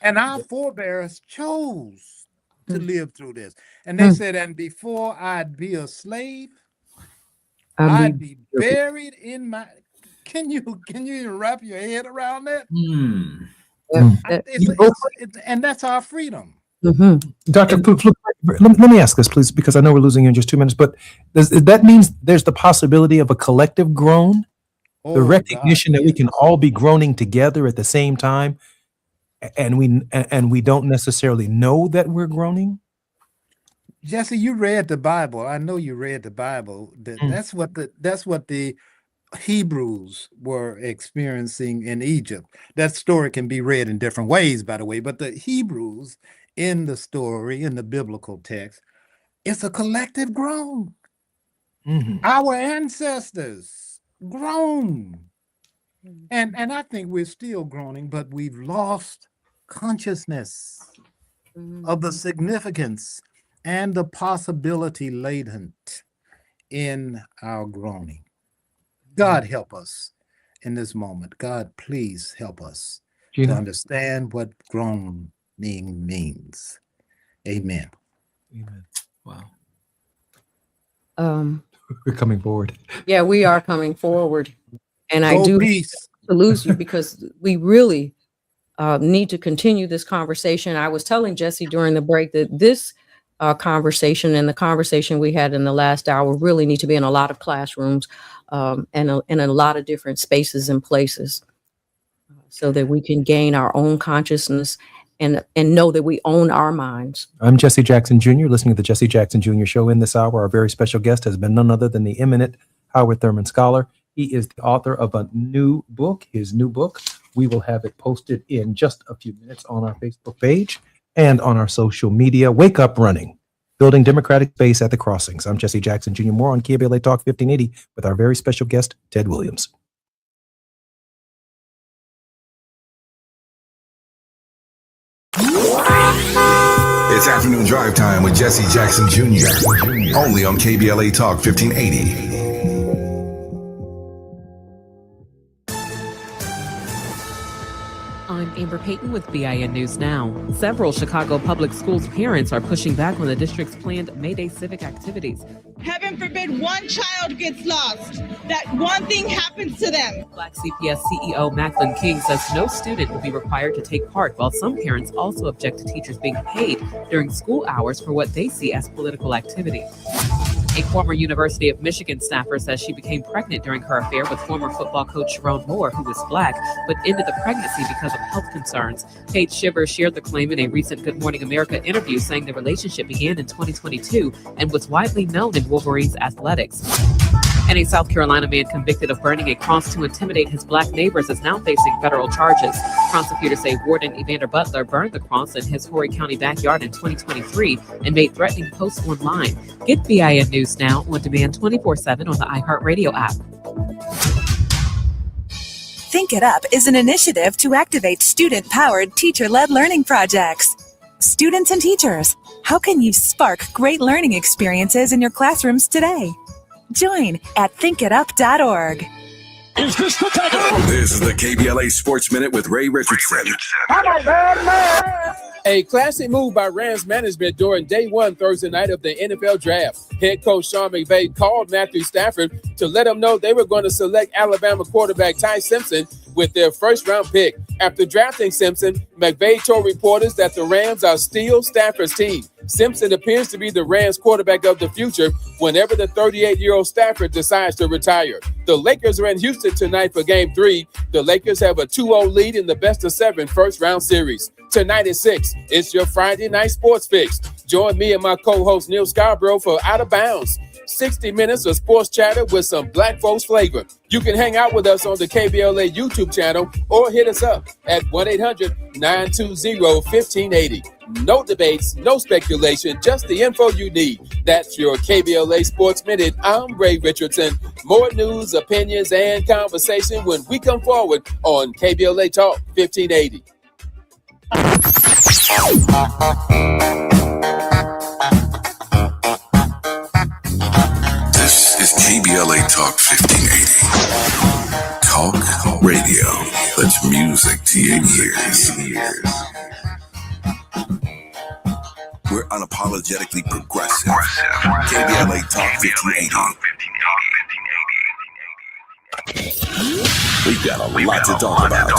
And our forebears chose to live through this. And they said, and before I'd be a slave, I'd be buried in my, can you even wrap your head around that? And that's our freedom. Dr. Fluker, let me ask this, please, because I know we're losing you in just 2 minutes, but that means there's the possibility of a collective groan, the recognition that we can all be groaning together at the same time, and we don't necessarily know that we're groaning? Jesse, you read the Bible. I know you read the Bible. That's what the Hebrews were experiencing in Egypt. That story can be read in different ways, by the way, but the Hebrews in the story, in the biblical text, it's a collective groan. Our ancestors groan. And I think we're still groaning, but we've lost consciousness of the significance and the possibility latent in our groaning. God help us in this moment. God, please help us to understand what groaning means. Amen. Wow. We're coming forward. Yeah, we are coming forward. And I do to lose you because we really need to continue this conversation. I was telling Jesse during the break that this conversation and the conversation we had in the last hour really need to be in a lot of classrooms and in a lot of different spaces and places so that we can gain our own consciousness and know that we own our minds. I'm Jesse Jackson Jr., listening to the Jesse Jackson Jr. Show. In this hour, our very special guest has been none other than the eminent Howard Thurman Scholar. He is the author of a new book. His new book, we will have it posted in just a few minutes on our Facebook page and on our social media. Wake Up Running, Building Democratic Space at the Crossings. I'm Jesse Jackson Jr. More on KBLA Talk 1580 with our very special guest, Ted Williams. It's afternoon drive time with Jesse Jackson Jr. Only on KBLA Talk 1580. I'm Amber Payton with BIN News Now. Several Chicago public schools parents are pushing back on the district's planned May Day civic activities. heaven forbid one child gets lost, that one thing happens to them. Black CPS CEO Macklin King says no student will be required to take part, while some parents also object to teachers being paid during school hours for what they see as political activity. A former University of Michigan staffer says she became pregnant during her affair with former football coach Sharon Moore, who was Black, but ended the pregnancy because of health concerns. Kate Shivers shared the claim in a recent Good Morning America interview, saying the relationship began in 2022 and was widely known in Wolverines athletics. And a South Carolina man convicted of burning a cross to intimidate his Black neighbors is now facing federal charges. Prosecutors say Warden Evander Butler burned the cross in his Horry County backyard in 2023 and made threatening posts online. Get BIN News now on demand 24/7 on the iHeartRadio app. Think It Up is an initiative to activate student-powered, teacher-led learning projects. Students and teachers, how can you spark great learning experiences in your classrooms today? Join at thinkitup.org. Is this the time? This is the KBLA Sports Minute with Ray Richardson. A classic move by Rams management during day one Thursday night of the NFL draft. Head coach Sean McVay called Matthew Stafford to let him know they were going to select Alabama quarterback Ty Simpson with their first-round pick. After drafting Simpson, McVay told reporters that the Rams are still Stafford's team. Simpson appears to be the Rams quarterback of the future whenever the 38-year-old Stafford decides to retire. The Lakers are in Houston tonight for Game 3. The Lakers have a 2-0 lead in the best-of-7 first-round series. Tonight at 6, it's your Friday night sports fix. Join me and my co-host Neil Scarborough for Out of Bounds. 60 minutes of sports chatter with some Black folks flavor. You can hang out with us on the KBLA YouTube channel or hit us up at 1-800-920-1580. No debates, no speculation, just the info you need. That's your KBLA Sports Minute. I'm Ray Richardson. More news, opinions, and conversation when we come forward on KBLA Talk 1580. This is KBLA Talk 1580. Talk radio. That's music to your ears. We're unapologetically progressive. KBLA Talk 1580. We've got a lot to talk about.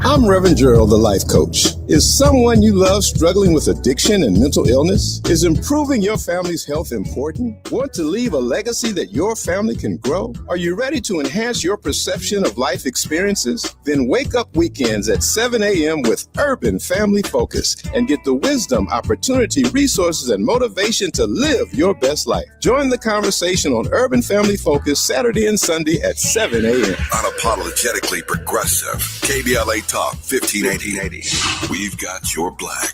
I'm Reverend Gerald, the life coach. Is someone you love struggling with addiction and mental illness? Is improving your family's health important? Want to leave a legacy that your family can grow? Are you ready to enhance your perception of life experiences? Then wake up weekends at 7 a.m. with Urban Family Focus and get the wisdom, opportunity, resources, and motivation to live your best life. Join the conversation on Urban Family Focus Saturday and Sunday at 7 a.m. Unapologetically progressive. KBLA Talk 1580. We've got your black.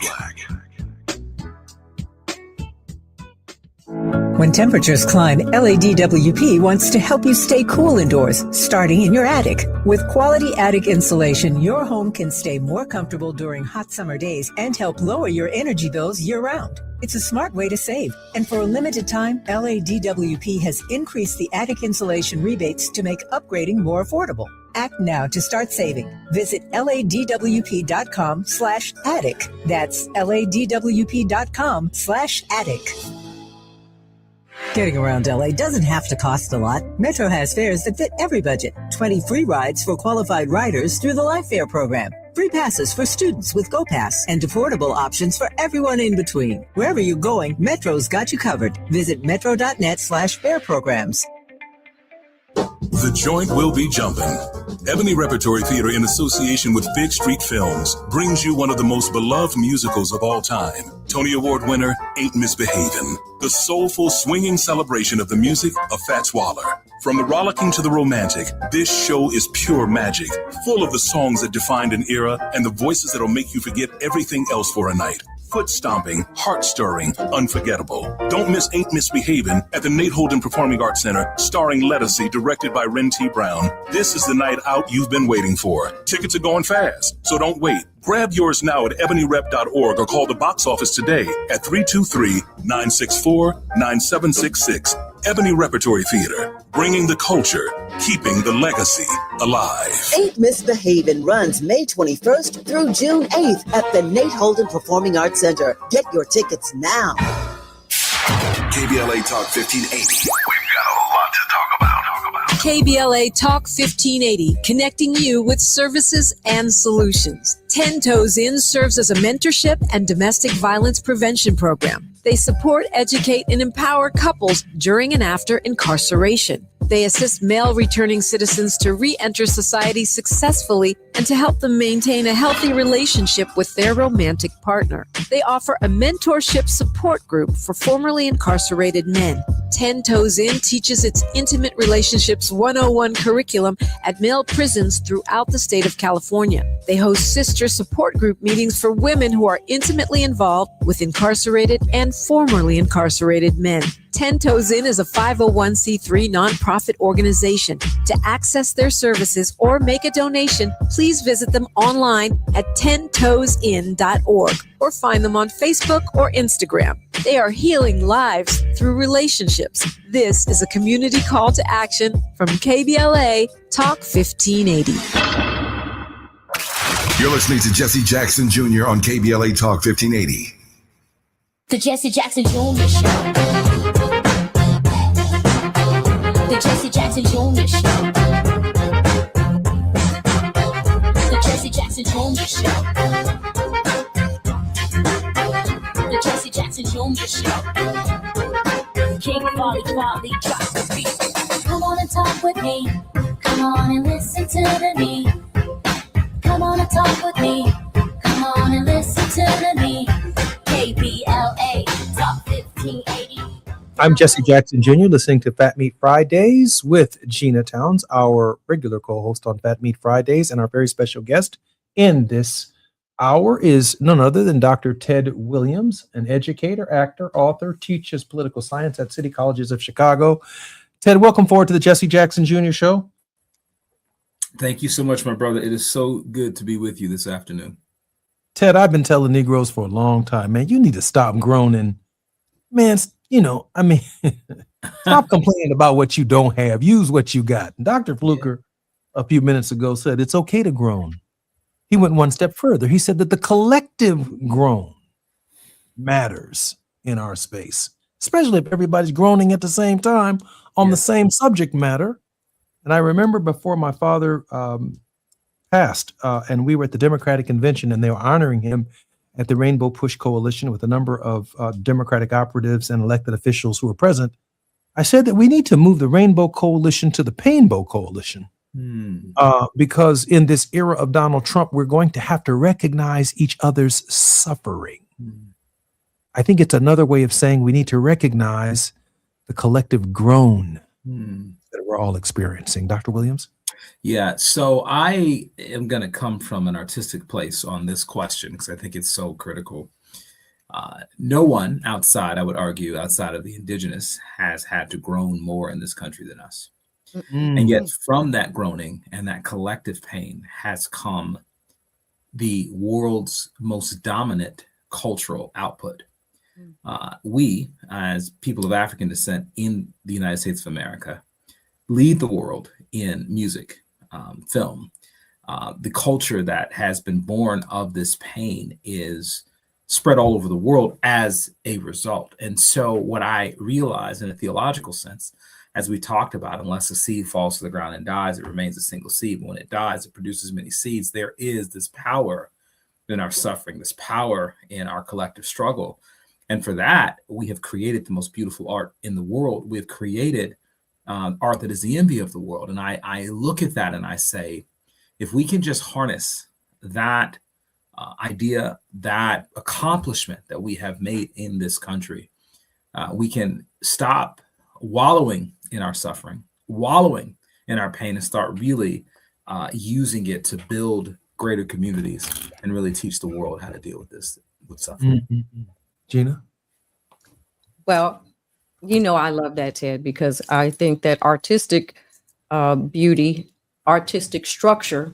When temperatures climb, LADWP wants to help you stay cool indoors, starting in your attic. With quality attic insulation, your home can stay more comfortable during hot summer days and help lower your energy bills year-round. It's a smart way to save. And for a limited time, LADWP has increased the attic insulation rebates to make upgrading more affordable. Act now to start saving. Visit LADWP.com/attic. That's LADWP.com/attic. Getting around LA doesn't have to cost a lot. Metro has fares that fit every budget. 20 free rides for qualified riders through the Life Fare program. Free passes for students with GoPass and affordable options for everyone in between. Wherever you're going, Metro's got you covered. Visit metro.net/fare programs. The joint will be jumping. Ebony Repertory Theater, in association with Fig Street Films, brings you one of the most beloved musicals of all time. Tony Award winner, Ain't Misbehavin'. The soulful, swinging celebration of the music of Fats Waller. From the rollicking to the romantic, this show is pure magic, full of the songs that defined an era and the voices that'll make you forget everything else for a night. Foot-stomping, heart-stirring, unforgettable. Don't miss Ain't Misbehavin' at the Nate Holden Performing Arts Center, starring Lettucey, directed by Ren T. Brown. This is the night out you've been waiting for. Tickets are going fast, so don't wait. Grab yours now at ebonyrep.org or call the box office today at 323-964-9766. Ebony Repertory Theater, bringing the culture, keeping the legacy alive. Ain't Misbehavin' runs May 21st through June 8th at the Nate Holden Performing Arts Center. Get your tickets now. KBLA Talk 1580. We've got a lot to talk about. KBLA Talk 1580, connecting you with services and solutions. 10 Toes In serves as a mentorship and domestic violence prevention program. They support, educate, and empower couples during and after incarceration. They assist male returning citizens to re-enter society successfully and to help them maintain a healthy relationship with their romantic partner. They offer a mentorship support group for formerly incarcerated men. 10 Toes In teaches its Intimate Relationships 101 curriculum at male prisons throughout the state of California. They host sister support group meetings for women who are intimately involved with incarcerated and formerly incarcerated men. 10 Toes In is a 501c3 nonprofit organization. To access their services or make a donation, please visit them online at 10toesin.org or find them on Facebook or Instagram. They are healing lives through relationships. This is a community call to action from KBLA Talk 1580. You're listening to Jesse Jackson Jr. on KBLA Talk 1580. The Jesse Jackson Jr. Show. The Jesse Jackson Jr. Show. The Jesse Jackson Jr. Show. The Jesse Jackson Jr. Show. King Quality drop the beat. Come on and talk with me. Come on and listen to me. Come on and talk with me. Come on and listen to me. KBLA Talk 1580. I'm Jesse Jackson Jr., listening to Fat Meat Fridays with Gina Towns, our regular co-host on Fat Meat Fridays, and our very special guest in this hour is none other than Dr. Ted Williams, an educator, actor, author, teaches political science at City Colleges of Chicago. Ted, welcome forward to the Jesse Jackson Jr. Show. Thank you so much, my brother. It is so good to be with you this afternoon. Ted, I've been telling Negroes for a long time, man, you need to stop groaning. Man, stop complaining about what you don't have. Use what you got. Dr. Fluker, a few minutes ago, said it's okay to groan. He went one step further. He said that the collective groan matters in our space, especially if everybody's groaning at the same time on the same subject matter. And I remember before my father passed, and we were at the Democratic Convention, and they were honoring him at the Rainbow Push Coalition with a number of Democratic operatives and elected officials who were present. I said that we need to move the Rainbow Coalition to the Painbow Coalition. Because in this era of Donald Trump, we're going to have to recognize each other's suffering. I think it's another way of saying we need to recognize the collective groan that we're all experiencing. Dr. Williams? Yeah, so I am going to come from an artistic place on this question because I think it's so critical. No one outside, I would argue, outside of the indigenous has had to groan more in this country than us. And yet from that groaning and that collective pain has come the world's most dominant cultural output. We, as people of African descent in the United States of America, lead the world in music, film. The culture that has been born of this pain is spread all over the world as a result. And so what I realize in a theological sense, as we talked about, unless a seed falls to the ground and dies, it remains a single seed. When it dies, it produces many seeds. There is this power in our suffering, this power in our collective struggle. And for that, we have created the most beautiful art in the world. We have created art that is the envy of the world. And I look at that and I say, if we can just harness that idea, that accomplishment that we have made in this country, we can stop wallowing in our suffering, wallowing in our pain, and start really using it to build greater communities and really teach the world how to deal with this, with suffering. Gina? Well, I love that, Ted, because I think that artistic beauty, artistic structure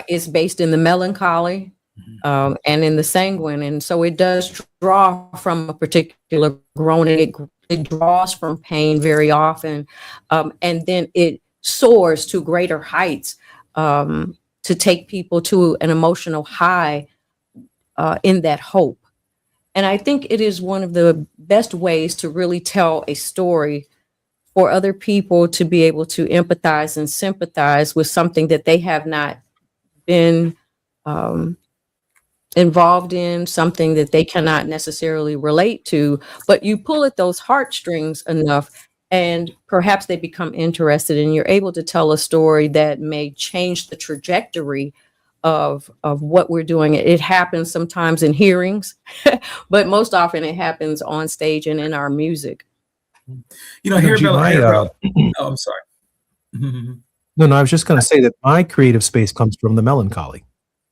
is based in the melancholy and in the sanguine. And so it does draw from a particular groaning. It draws from pain very often. And then it soars to greater heights to take people to an emotional high in that hope. And I think it is one of the best ways to really tell a story for other people to be able to empathize and sympathize with something that they have not been involved in, something that they cannot necessarily relate to, but you pull at those heartstrings enough and perhaps they become interested and you're able to tell a story that may change the trajectory of what we're doing. It happens sometimes in hearings, but most often it happens on stage and in our music. You know, oh, I'm sorry. No, I was just going to say that my creative space comes from the melancholy.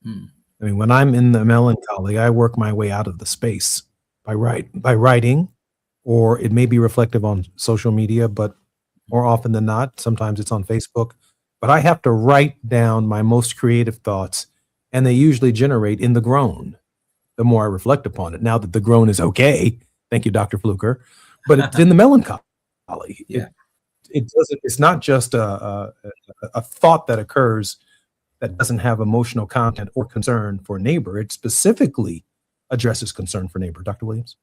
I mean, when I'm in the melancholy, I work my way out of the space by writing, or it may be reflective on social media, but more often than not, sometimes it's on Facebook. But I have to write down my most creative thoughts, and they usually generate in the groan the more I reflect upon it. Now that the groan is okay, thank you, Dr. Fluker, but it's in the melancholy. Yeah. It's not just a thought that occurs that doesn't have emotional content or concern for neighbor. It specifically addresses concern for neighbor. Dr. Williams?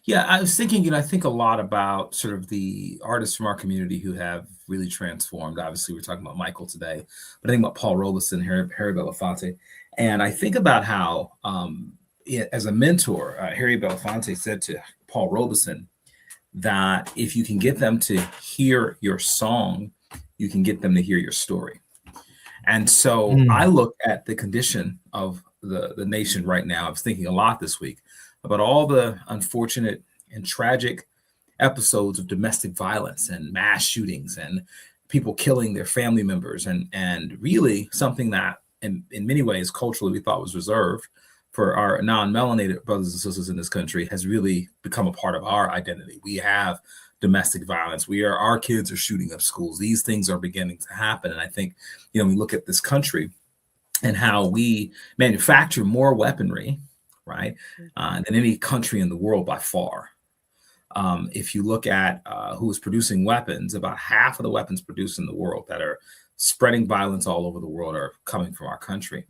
Yeah, I was thinking, I think a lot about sort of the artists from our community who have really transformed. Obviously, we're talking about Michael today, but I think about Paul Robeson, Harry Belafonte. And I think about how, as a mentor, Harry Belafonte said to Paul Robeson that if you can get them to hear your song, you can get them to hear your story. And so I look at the condition of the nation right now. I was thinking a lot this week about all the unfortunate and tragic episodes of domestic violence and mass shootings and people killing their family members, and really something that in many ways culturally we thought was reserved for our non-melanated brothers and sisters in this country has really become a part of our identity. We have domestic violence. Our kids are shooting up schools. These things are beginning to happen. And I think, we look at this country and how we manufacture more weaponry, right, than any country in the world by far. If you look at who is producing weapons, about half of the weapons produced in the world that are spreading violence all over the world are coming from our country.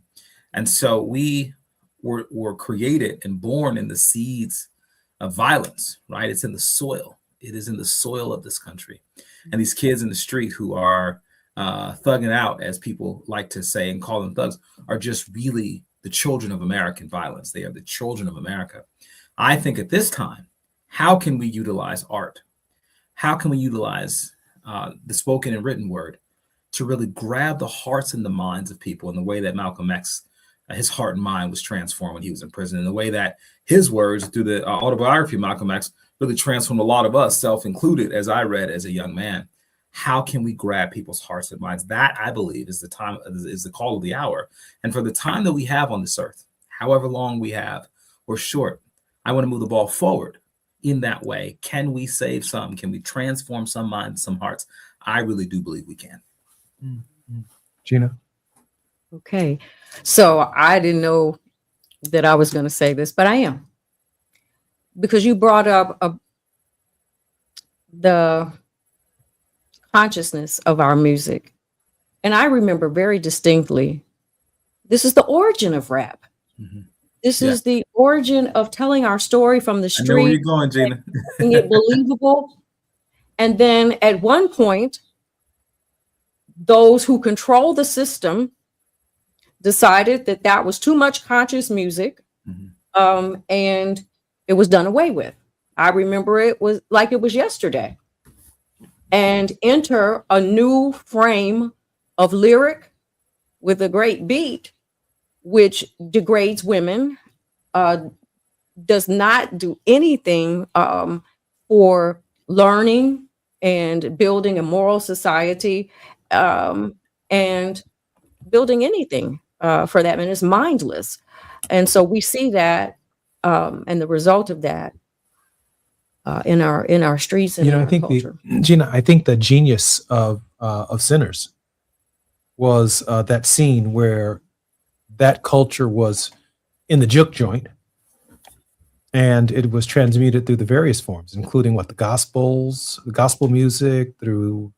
And so we were created and born in the seeds of violence, right? It's in the soil. It is in the soil of this country. And these kids in the street who are thugging out, as people like to say and call them thugs, are just really the children of American violence. They are the children of America. I think at this time, how can we utilize art? How can we utilize the spoken and written word to really grab the hearts and the minds of people in the way that Malcolm X, his heart and mind was transformed when he was in prison, in the way that his words through the autobiography of Malcolm X really transformed a lot of us, self included, as I read as a young man. How can we grab people's hearts and minds? That, I believe, is the call of the hour. And for the time that we have on this earth, however long we have or short, I want to move the ball forward in that way. Can we save some? Can we transform some minds, some hearts? I really do believe we can. Gina? Okay. So I didn't know that I was going to say this, but I am. Because you brought up the consciousness of our music. And I remember very distinctly, this is the origin of rap. Mm-hmm. This is the origin of telling our story from the street. I know where you're going, Gina. Making it believable. And then at one point, those who control the system decided that that was too much conscious music, and it was done away with. I remember it was like it was yesterday. And enter a new frame of lyric with a great beat, which degrades women, does not do anything for learning and building a moral society, and building anything for that. And it's mindless. And so we see that, and the result of that in our streets and I think culture. Gina, I think the genius of Sinners was that scene where that culture was in the juke joint, and it was transmuted through the various forms, including the gospel music, through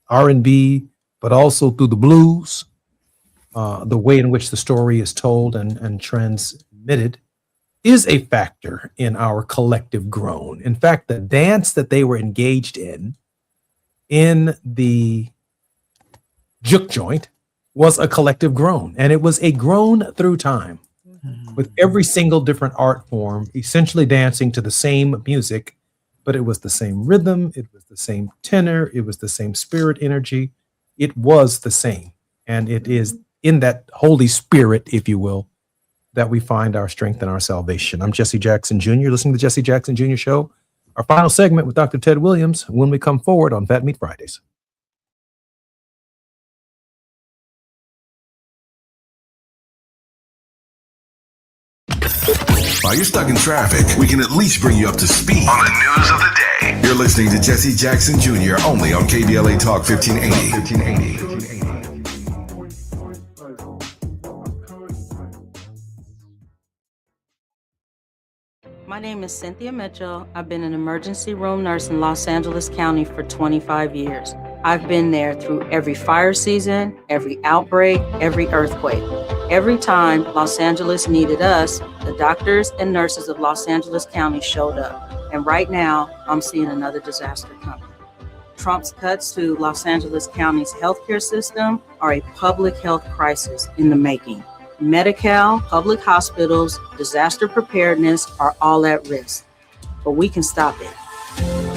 R&B, but also through the blues, the way in which the story is told and transmitted is a factor in our collective groan. In fact, the dance that they were engaged in the juke joint was a collective groan, and it was a groan through time, with every single different art form essentially dancing to the same music, but it was the same rhythm, it was the same tenor, it was the same spirit energy. It was the same. And it is in that Holy Spirit, if you will, that we find our strength and our salvation. I'm Jesse Jackson Jr., listening to the Jesse Jackson Jr. Show. Our final segment with Dr. Ted Williams when we come forward on Fat Meat Fridays. While you're stuck in traffic, we can at least bring you up to speed on the news of the day. You're listening to Jesse Jackson Jr. only on KBLA Talk 1580. My name is Cynthia Mitchell. I've been an emergency room nurse in Los Angeles County for 25 years. I've been there through every fire season, every outbreak, every earthquake. Every time Los Angeles needed us, the doctors and nurses of Los Angeles County showed up. And right now, I'm seeing another disaster coming. Trump's cuts to Los Angeles County's healthcare system are a public health crisis in the making. Medi-Cal, public hospitals, disaster preparedness are all at risk, but we can stop it.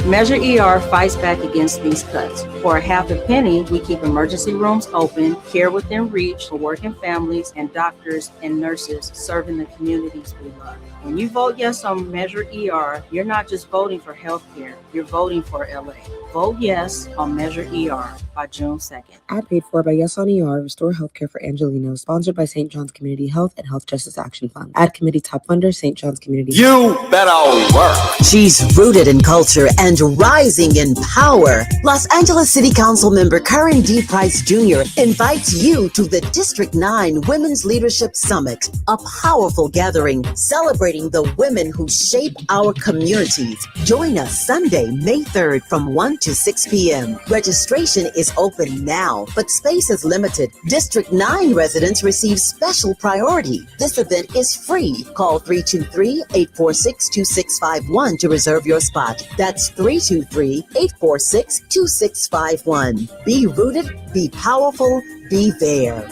Measure ER fights back against these cuts. For a half a penny, we keep emergency rooms open, care within reach for working families, and doctors and nurses serving the communities we love. When you vote yes on Measure ER, you're not just voting for healthcare, you're voting for LA. Vote yes on Measure ER by June 2nd. Ad paid for by Yes on ER, Restore Healthcare for Angelenos, sponsored by St. John's Community Health and Health Justice Action Fund. Ad committee top funder, St. John's Community You better work. She's rooted in culture and rising in power. Los Angeles City Council member Karen D. Price Jr. invites you to the District 9 Women's Leadership Summit, a powerful gathering celebrating the women who shape our communities. Join us Sunday, May 3rd from 1 to 6 p.m. Registration is open now, but space is limited. District 9 residents receive special priority. This event is free. Call 323-846-2651 to reserve your spot. That's 323-846-2651. Be rooted, be powerful, be there.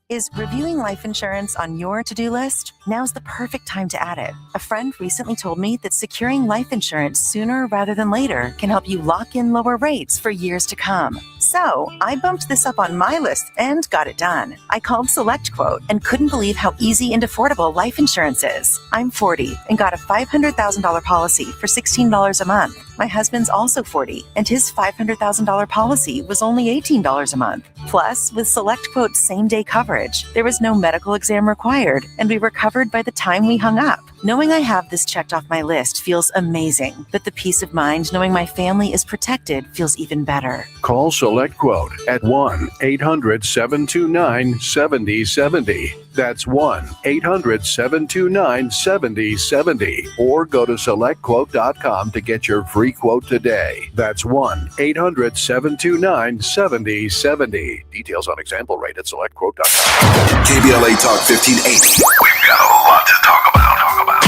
Is reviewing life insurance on your to-do list? Now's the perfect time to add it. A friend recently told me that securing life insurance sooner rather than later can help you lock in lower rates for years to come. So I bumped this up on my list and got it done. I called SelectQuote and couldn't believe how easy and affordable life insurance is. I'm 40 and got a $500,000 policy for $16 a month. My husband's also 40 and his $500,000 policy was only $18 a month. Plus, with SelectQuote's same-day coverage, there was no medical exam required and we were covered by the time we hung up. Knowing I have this checked off my list feels amazing, but the peace of mind knowing my family is protected feels even better. Call SelectQuote at 1-800-729-7070. That's 1-800-729-7070. Or go to SelectQuote.com to get your free quote today. That's 1-800-729-7070. Details on example rate at SelectQuote.com. KBLA Talk 1580. We've got a lot to talk about.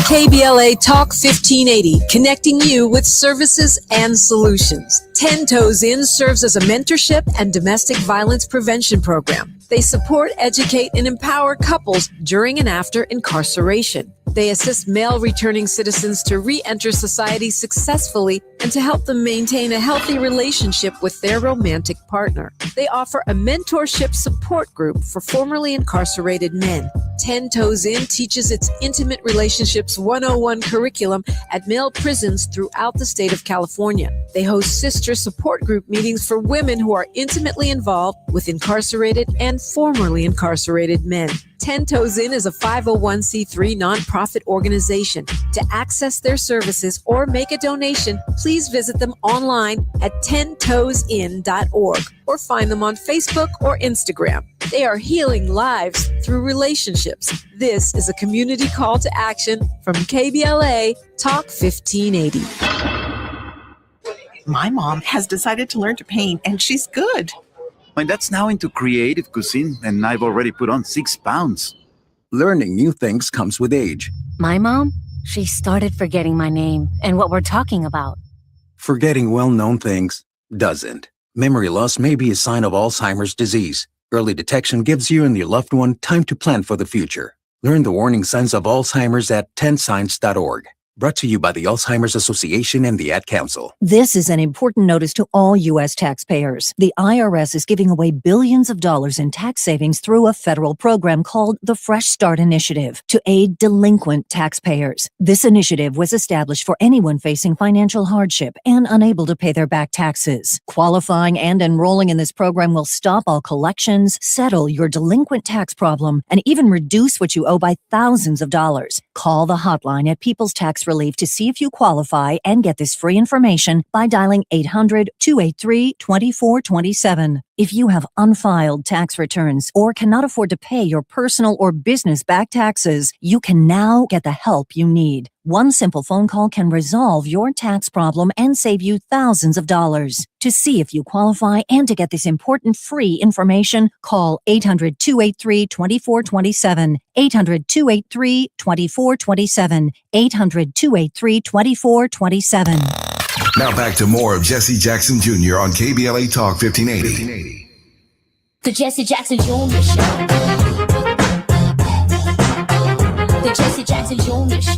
KBLA Talk 1580, connecting you with services and solutions. 10 Toes In serves as a mentorship and domestic violence prevention program. They support, educate, and empower couples during and after incarceration. They assist male returning citizens to re-enter society successfully and to help them maintain a healthy relationship with their romantic partner. They offer a mentorship support group for formerly incarcerated men. 10 Toes In teaches its Intimate Relationships 101 curriculum at male prisons throughout the state of California. They host sister support group meetings for women who are intimately involved with incarcerated and formerly incarcerated men. 10 Toes In is a 501c3 nonprofit organization. To access their services or make a donation, please visit them online at 10toesin.org or find them on Facebook or Instagram. They are healing lives through relationships. This is a community call to action from KBLA Talk 1580. My mom has decided to learn to paint, and she's good. My dad's now into creative cuisine, and I've already put on 6 pounds. learning new things comes with age. My mom, she started forgetting my name and what we're talking about. Forgetting well-known things doesn't. Memory loss may be a sign of Alzheimer's disease. Early detection gives you and your loved one time to plan for the future. Learn the warning signs of Alzheimer's at 10signs.org. Brought to you by the Alzheimer's Association and the Ad Council. This is an important notice to all U.S. taxpayers. The IRS is giving away billions of dollars in tax savings through a federal program called the Fresh Start Initiative to aid delinquent taxpayers. This initiative was established for anyone facing financial hardship and unable to pay their back taxes. Qualifying and enrolling in this program will stop all collections, settle your delinquent tax problem, and even reduce what you owe by thousands of dollars. Call the hotline at People's Tax Relief to see if you qualify and get this free information by dialing 800-283-2427. If you have unfiled tax returns or cannot afford to pay your personal or business back taxes, you can now get the help you need. One simple phone call can resolve your tax problem and save you thousands of dollars. To see if you qualify and to get this important free information, call 800-283-2427, 800-283-2427, 800-283-2427. Now back to more of Jesse Jackson Jr. on KBLA Talk 1580. The Jesse Jackson Jr. Show. The Jesse Jackson Jr. Show.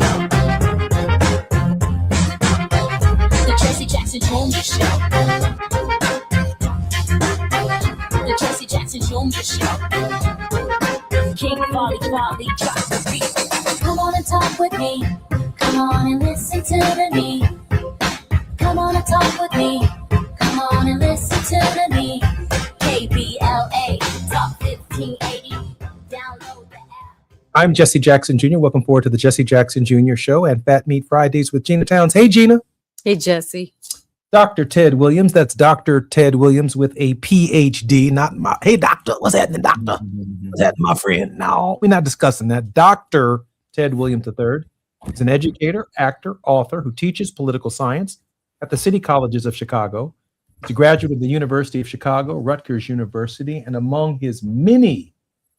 The Jesse Jackson Jr. Show. The Jesse Jackson Jr. Show. King Volley, drop the beat. Come on and talk with me. Come on and listen to me. Come on and talk with me. Come on and listen to me. KBLA Talk 1580. Download the app. I'm Jesse Jackson Jr. Welcome forward to the Jesse Jackson Jr. Show and Fat Meat Fridays with Gina Towns. Hey, Gina. Hey, Jesse. Dr. Ted Williams. That's Dr. Ted Williams with a PhD, not my. Hey, doctor. What's happening, doctor? What's happening, my friend? No, we're not discussing that. Dr. Ted Williams III is an educator, actor, author who teaches political science at the City Colleges of Chicago. He's a graduate of the University of Chicago, Rutgers University, and among his many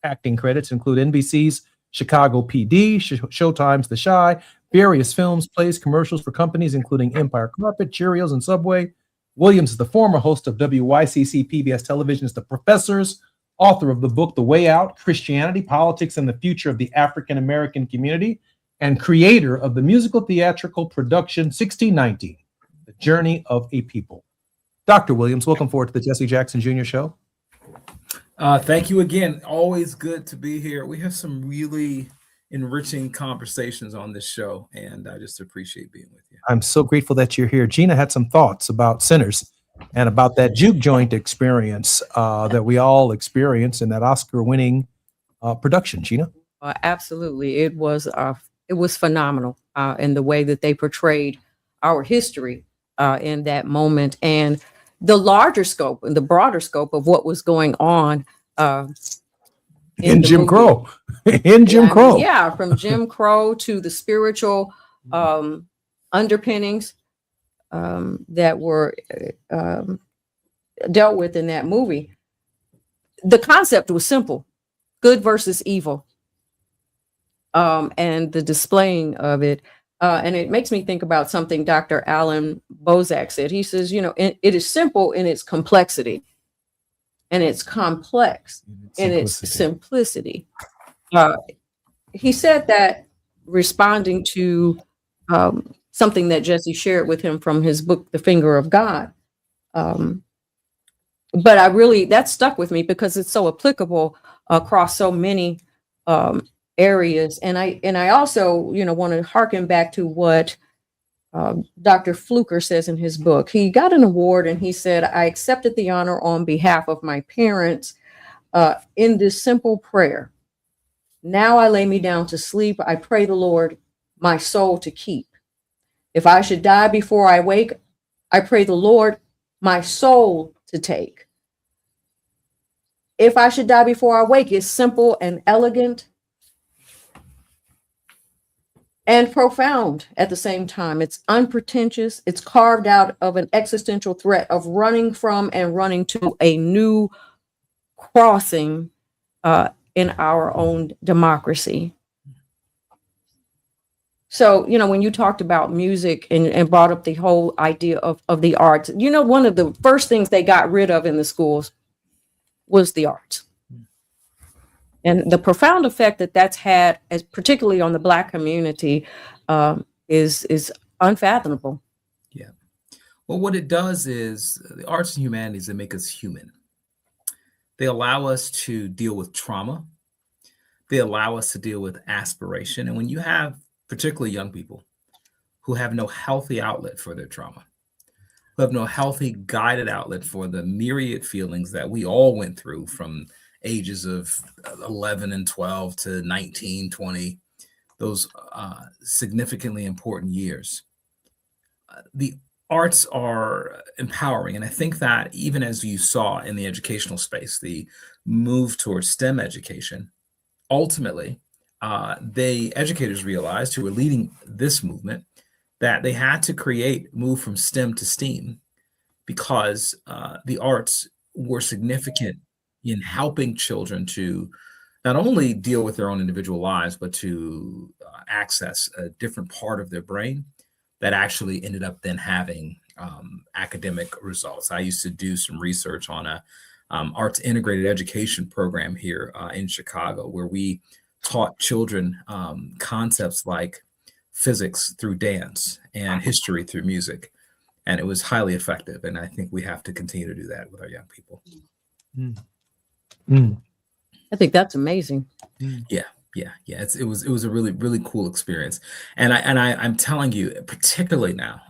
acting credits include NBC's Chicago PD, Showtime's The Chi, various films, plays, commercials for companies including Empire Carpet, Cheerios, and Subway. Williams is the former host of WYCC PBS Television's The Professors, author of the book The Way Out, Christianity, Politics, and the Future of the African American Community, and creator of the musical theatrical production 1619. The Journey of a People. Dr. Williams, welcome forward to the Jesse Jackson Jr. Show. Thank you again. Always good to be here. We have some really enriching conversations on this show, and I just appreciate being with you. I'm so grateful that you're here. Gina had some thoughts about Sinners and about that juke joint experience that we all experience in that Oscar-winning production. Gina? Absolutely. It was phenomenal in the way that they portrayed our history in that moment, and the larger scope and the broader scope of what was going on in Jim Crow. In Jim Crow. Yeah, from Jim Crow to the spiritual underpinnings that were dealt with in that movie. The concept was simple: good versus evil, and the displaying of it. And it makes me think about something Dr. Alan Bozak said. He says, it is simple in its complexity, and it's complex in its simplicity. He said that responding to something that Jesse shared with him from his book, The Finger of God. But that stuck with me because it's so applicable across so many areas. And I also, want to harken back to what Dr. Fluker says in his book. He got an award and he said, I accepted the honor on behalf of my parents in this simple prayer. Now I lay me down to sleep. I pray the Lord my soul to keep. If I should die before I wake, I pray the Lord my soul to take. If I should die before I wake is simple and elegant and profound at the same time. It's unpretentious. It's carved out of an existential threat of running from and running to a new crossing in our own democracy. So, when you talked about music and brought up the whole idea of the arts, one of the first things they got rid of in the schools was the arts. And the profound effect that that's had, as particularly on the Black community, is unfathomable. Yeah. Well, what it does is the arts and humanities, they make us human. They allow us to deal with trauma. They allow us to deal with aspiration. And when you have particularly young people who have no healthy outlet for their trauma, who have no healthy guided outlet for the myriad feelings that we all went through from ages of 11 and 12 to 19, 20, those significantly important years. The arts are empowering. And I think that even as you saw in the educational space, the move towards STEM education, ultimately, educators realized, who were leading this movement, that they had to move from STEM to STEAM because the arts were significant in helping children to not only deal with their own individual lives, but to access a different part of their brain that actually ended up then having academic results. I used to do some research on a arts integrated education program here in Chicago, where we taught children concepts like physics through dance and history through music. And it was highly effective. And I think we have to continue to do that with our young people. I think that's amazing. Yeah. It was a really, really cool experience. And I'm telling you, particularly now,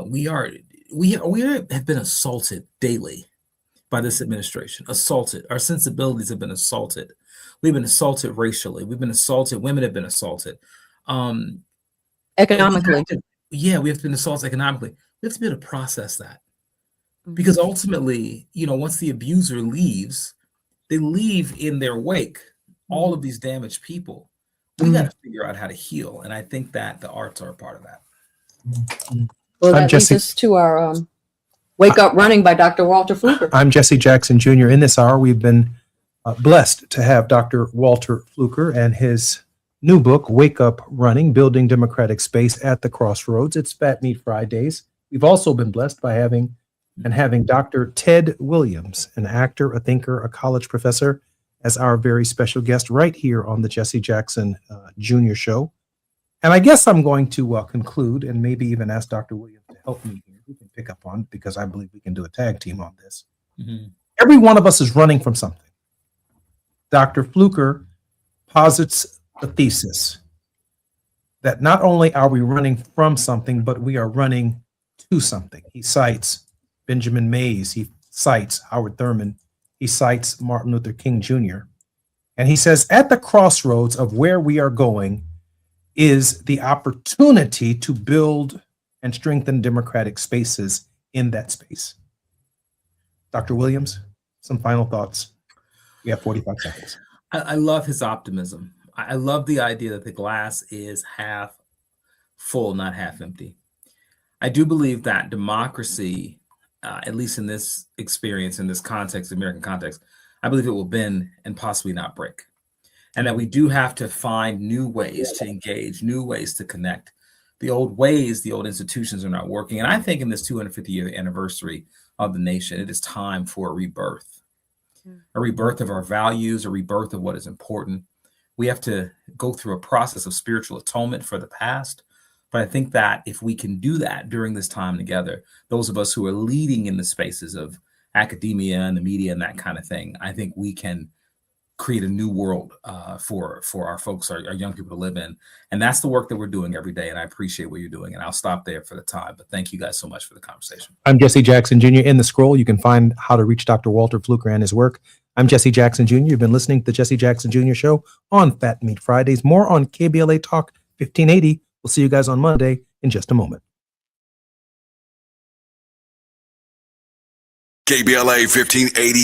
we have been assaulted daily by this administration. Assaulted. Our sensibilities have been assaulted. We've been assaulted racially. We've been assaulted. Women have been assaulted. Economically. We have been assaulted economically. We have to be able to process that. Because ultimately, once the abuser leaves, they leave in their wake all of these damaged people. We got to figure out how to heal. And I think that the arts are a part of that. Well, that leads us to our Wake Up Running by Dr. Walter Fluker. I'm Jesse Jackson Jr. In this hour, we've been blessed to have Dr. Walter Fluker and his new book, Wake Up Running, Building Democratic Space at the Crossroads. It's Fat Meat Fridays. We've also been blessed by having Dr. Ted Williams, an actor, a thinker, a college professor, as our very special guest right here on the Jesse Jackson Jr. Show. And I guess I'm going to conclude and maybe even ask Dr. Williams to help me here. We can pick up on, because I believe we can do a tag team on this. Every one of us is running from something. Dr. Fluker posits a thesis that not only are we running from something, but we are running to something. He cites Benjamin Mays. He cites Howard Thurman. He cites Martin Luther King Jr. And he says, at the crossroads of where we are going is the opportunity to build and strengthen democratic spaces in that space. Dr. Williams, some final thoughts. We have 45 seconds. I love his optimism. I love the idea that the glass is half full, not half empty. I do believe that democracy, at least in this experience, in this context, American context, I believe it will bend and possibly not break. And that we do have to find new ways to engage, new ways to connect. The old ways, the old institutions are not working. And I think in this 250-year anniversary of the nation, it is time for a rebirth of our values, a rebirth of what is important. We have to go through a process of spiritual atonement for the past. But I think that if we can do that during this time together, those of us who are leading in the spaces of academia and the media and that kind of thing, I think we can create a new world for our folks, our young people to live in. And that's the work that we're doing every day. And I appreciate what you're doing. And I'll stop there for the time. But thank you guys so much for the conversation. I'm Jesse Jackson Jr. In the scroll, you can find how to reach Dr. Walter Fluker and his work. I'm Jesse Jackson Jr. You've been listening to the Jesse Jackson Jr. Show on Fat Meat Fridays. More on KBLA Talk 1580. We'll see you guys on Monday in just a moment. KBLA 1580.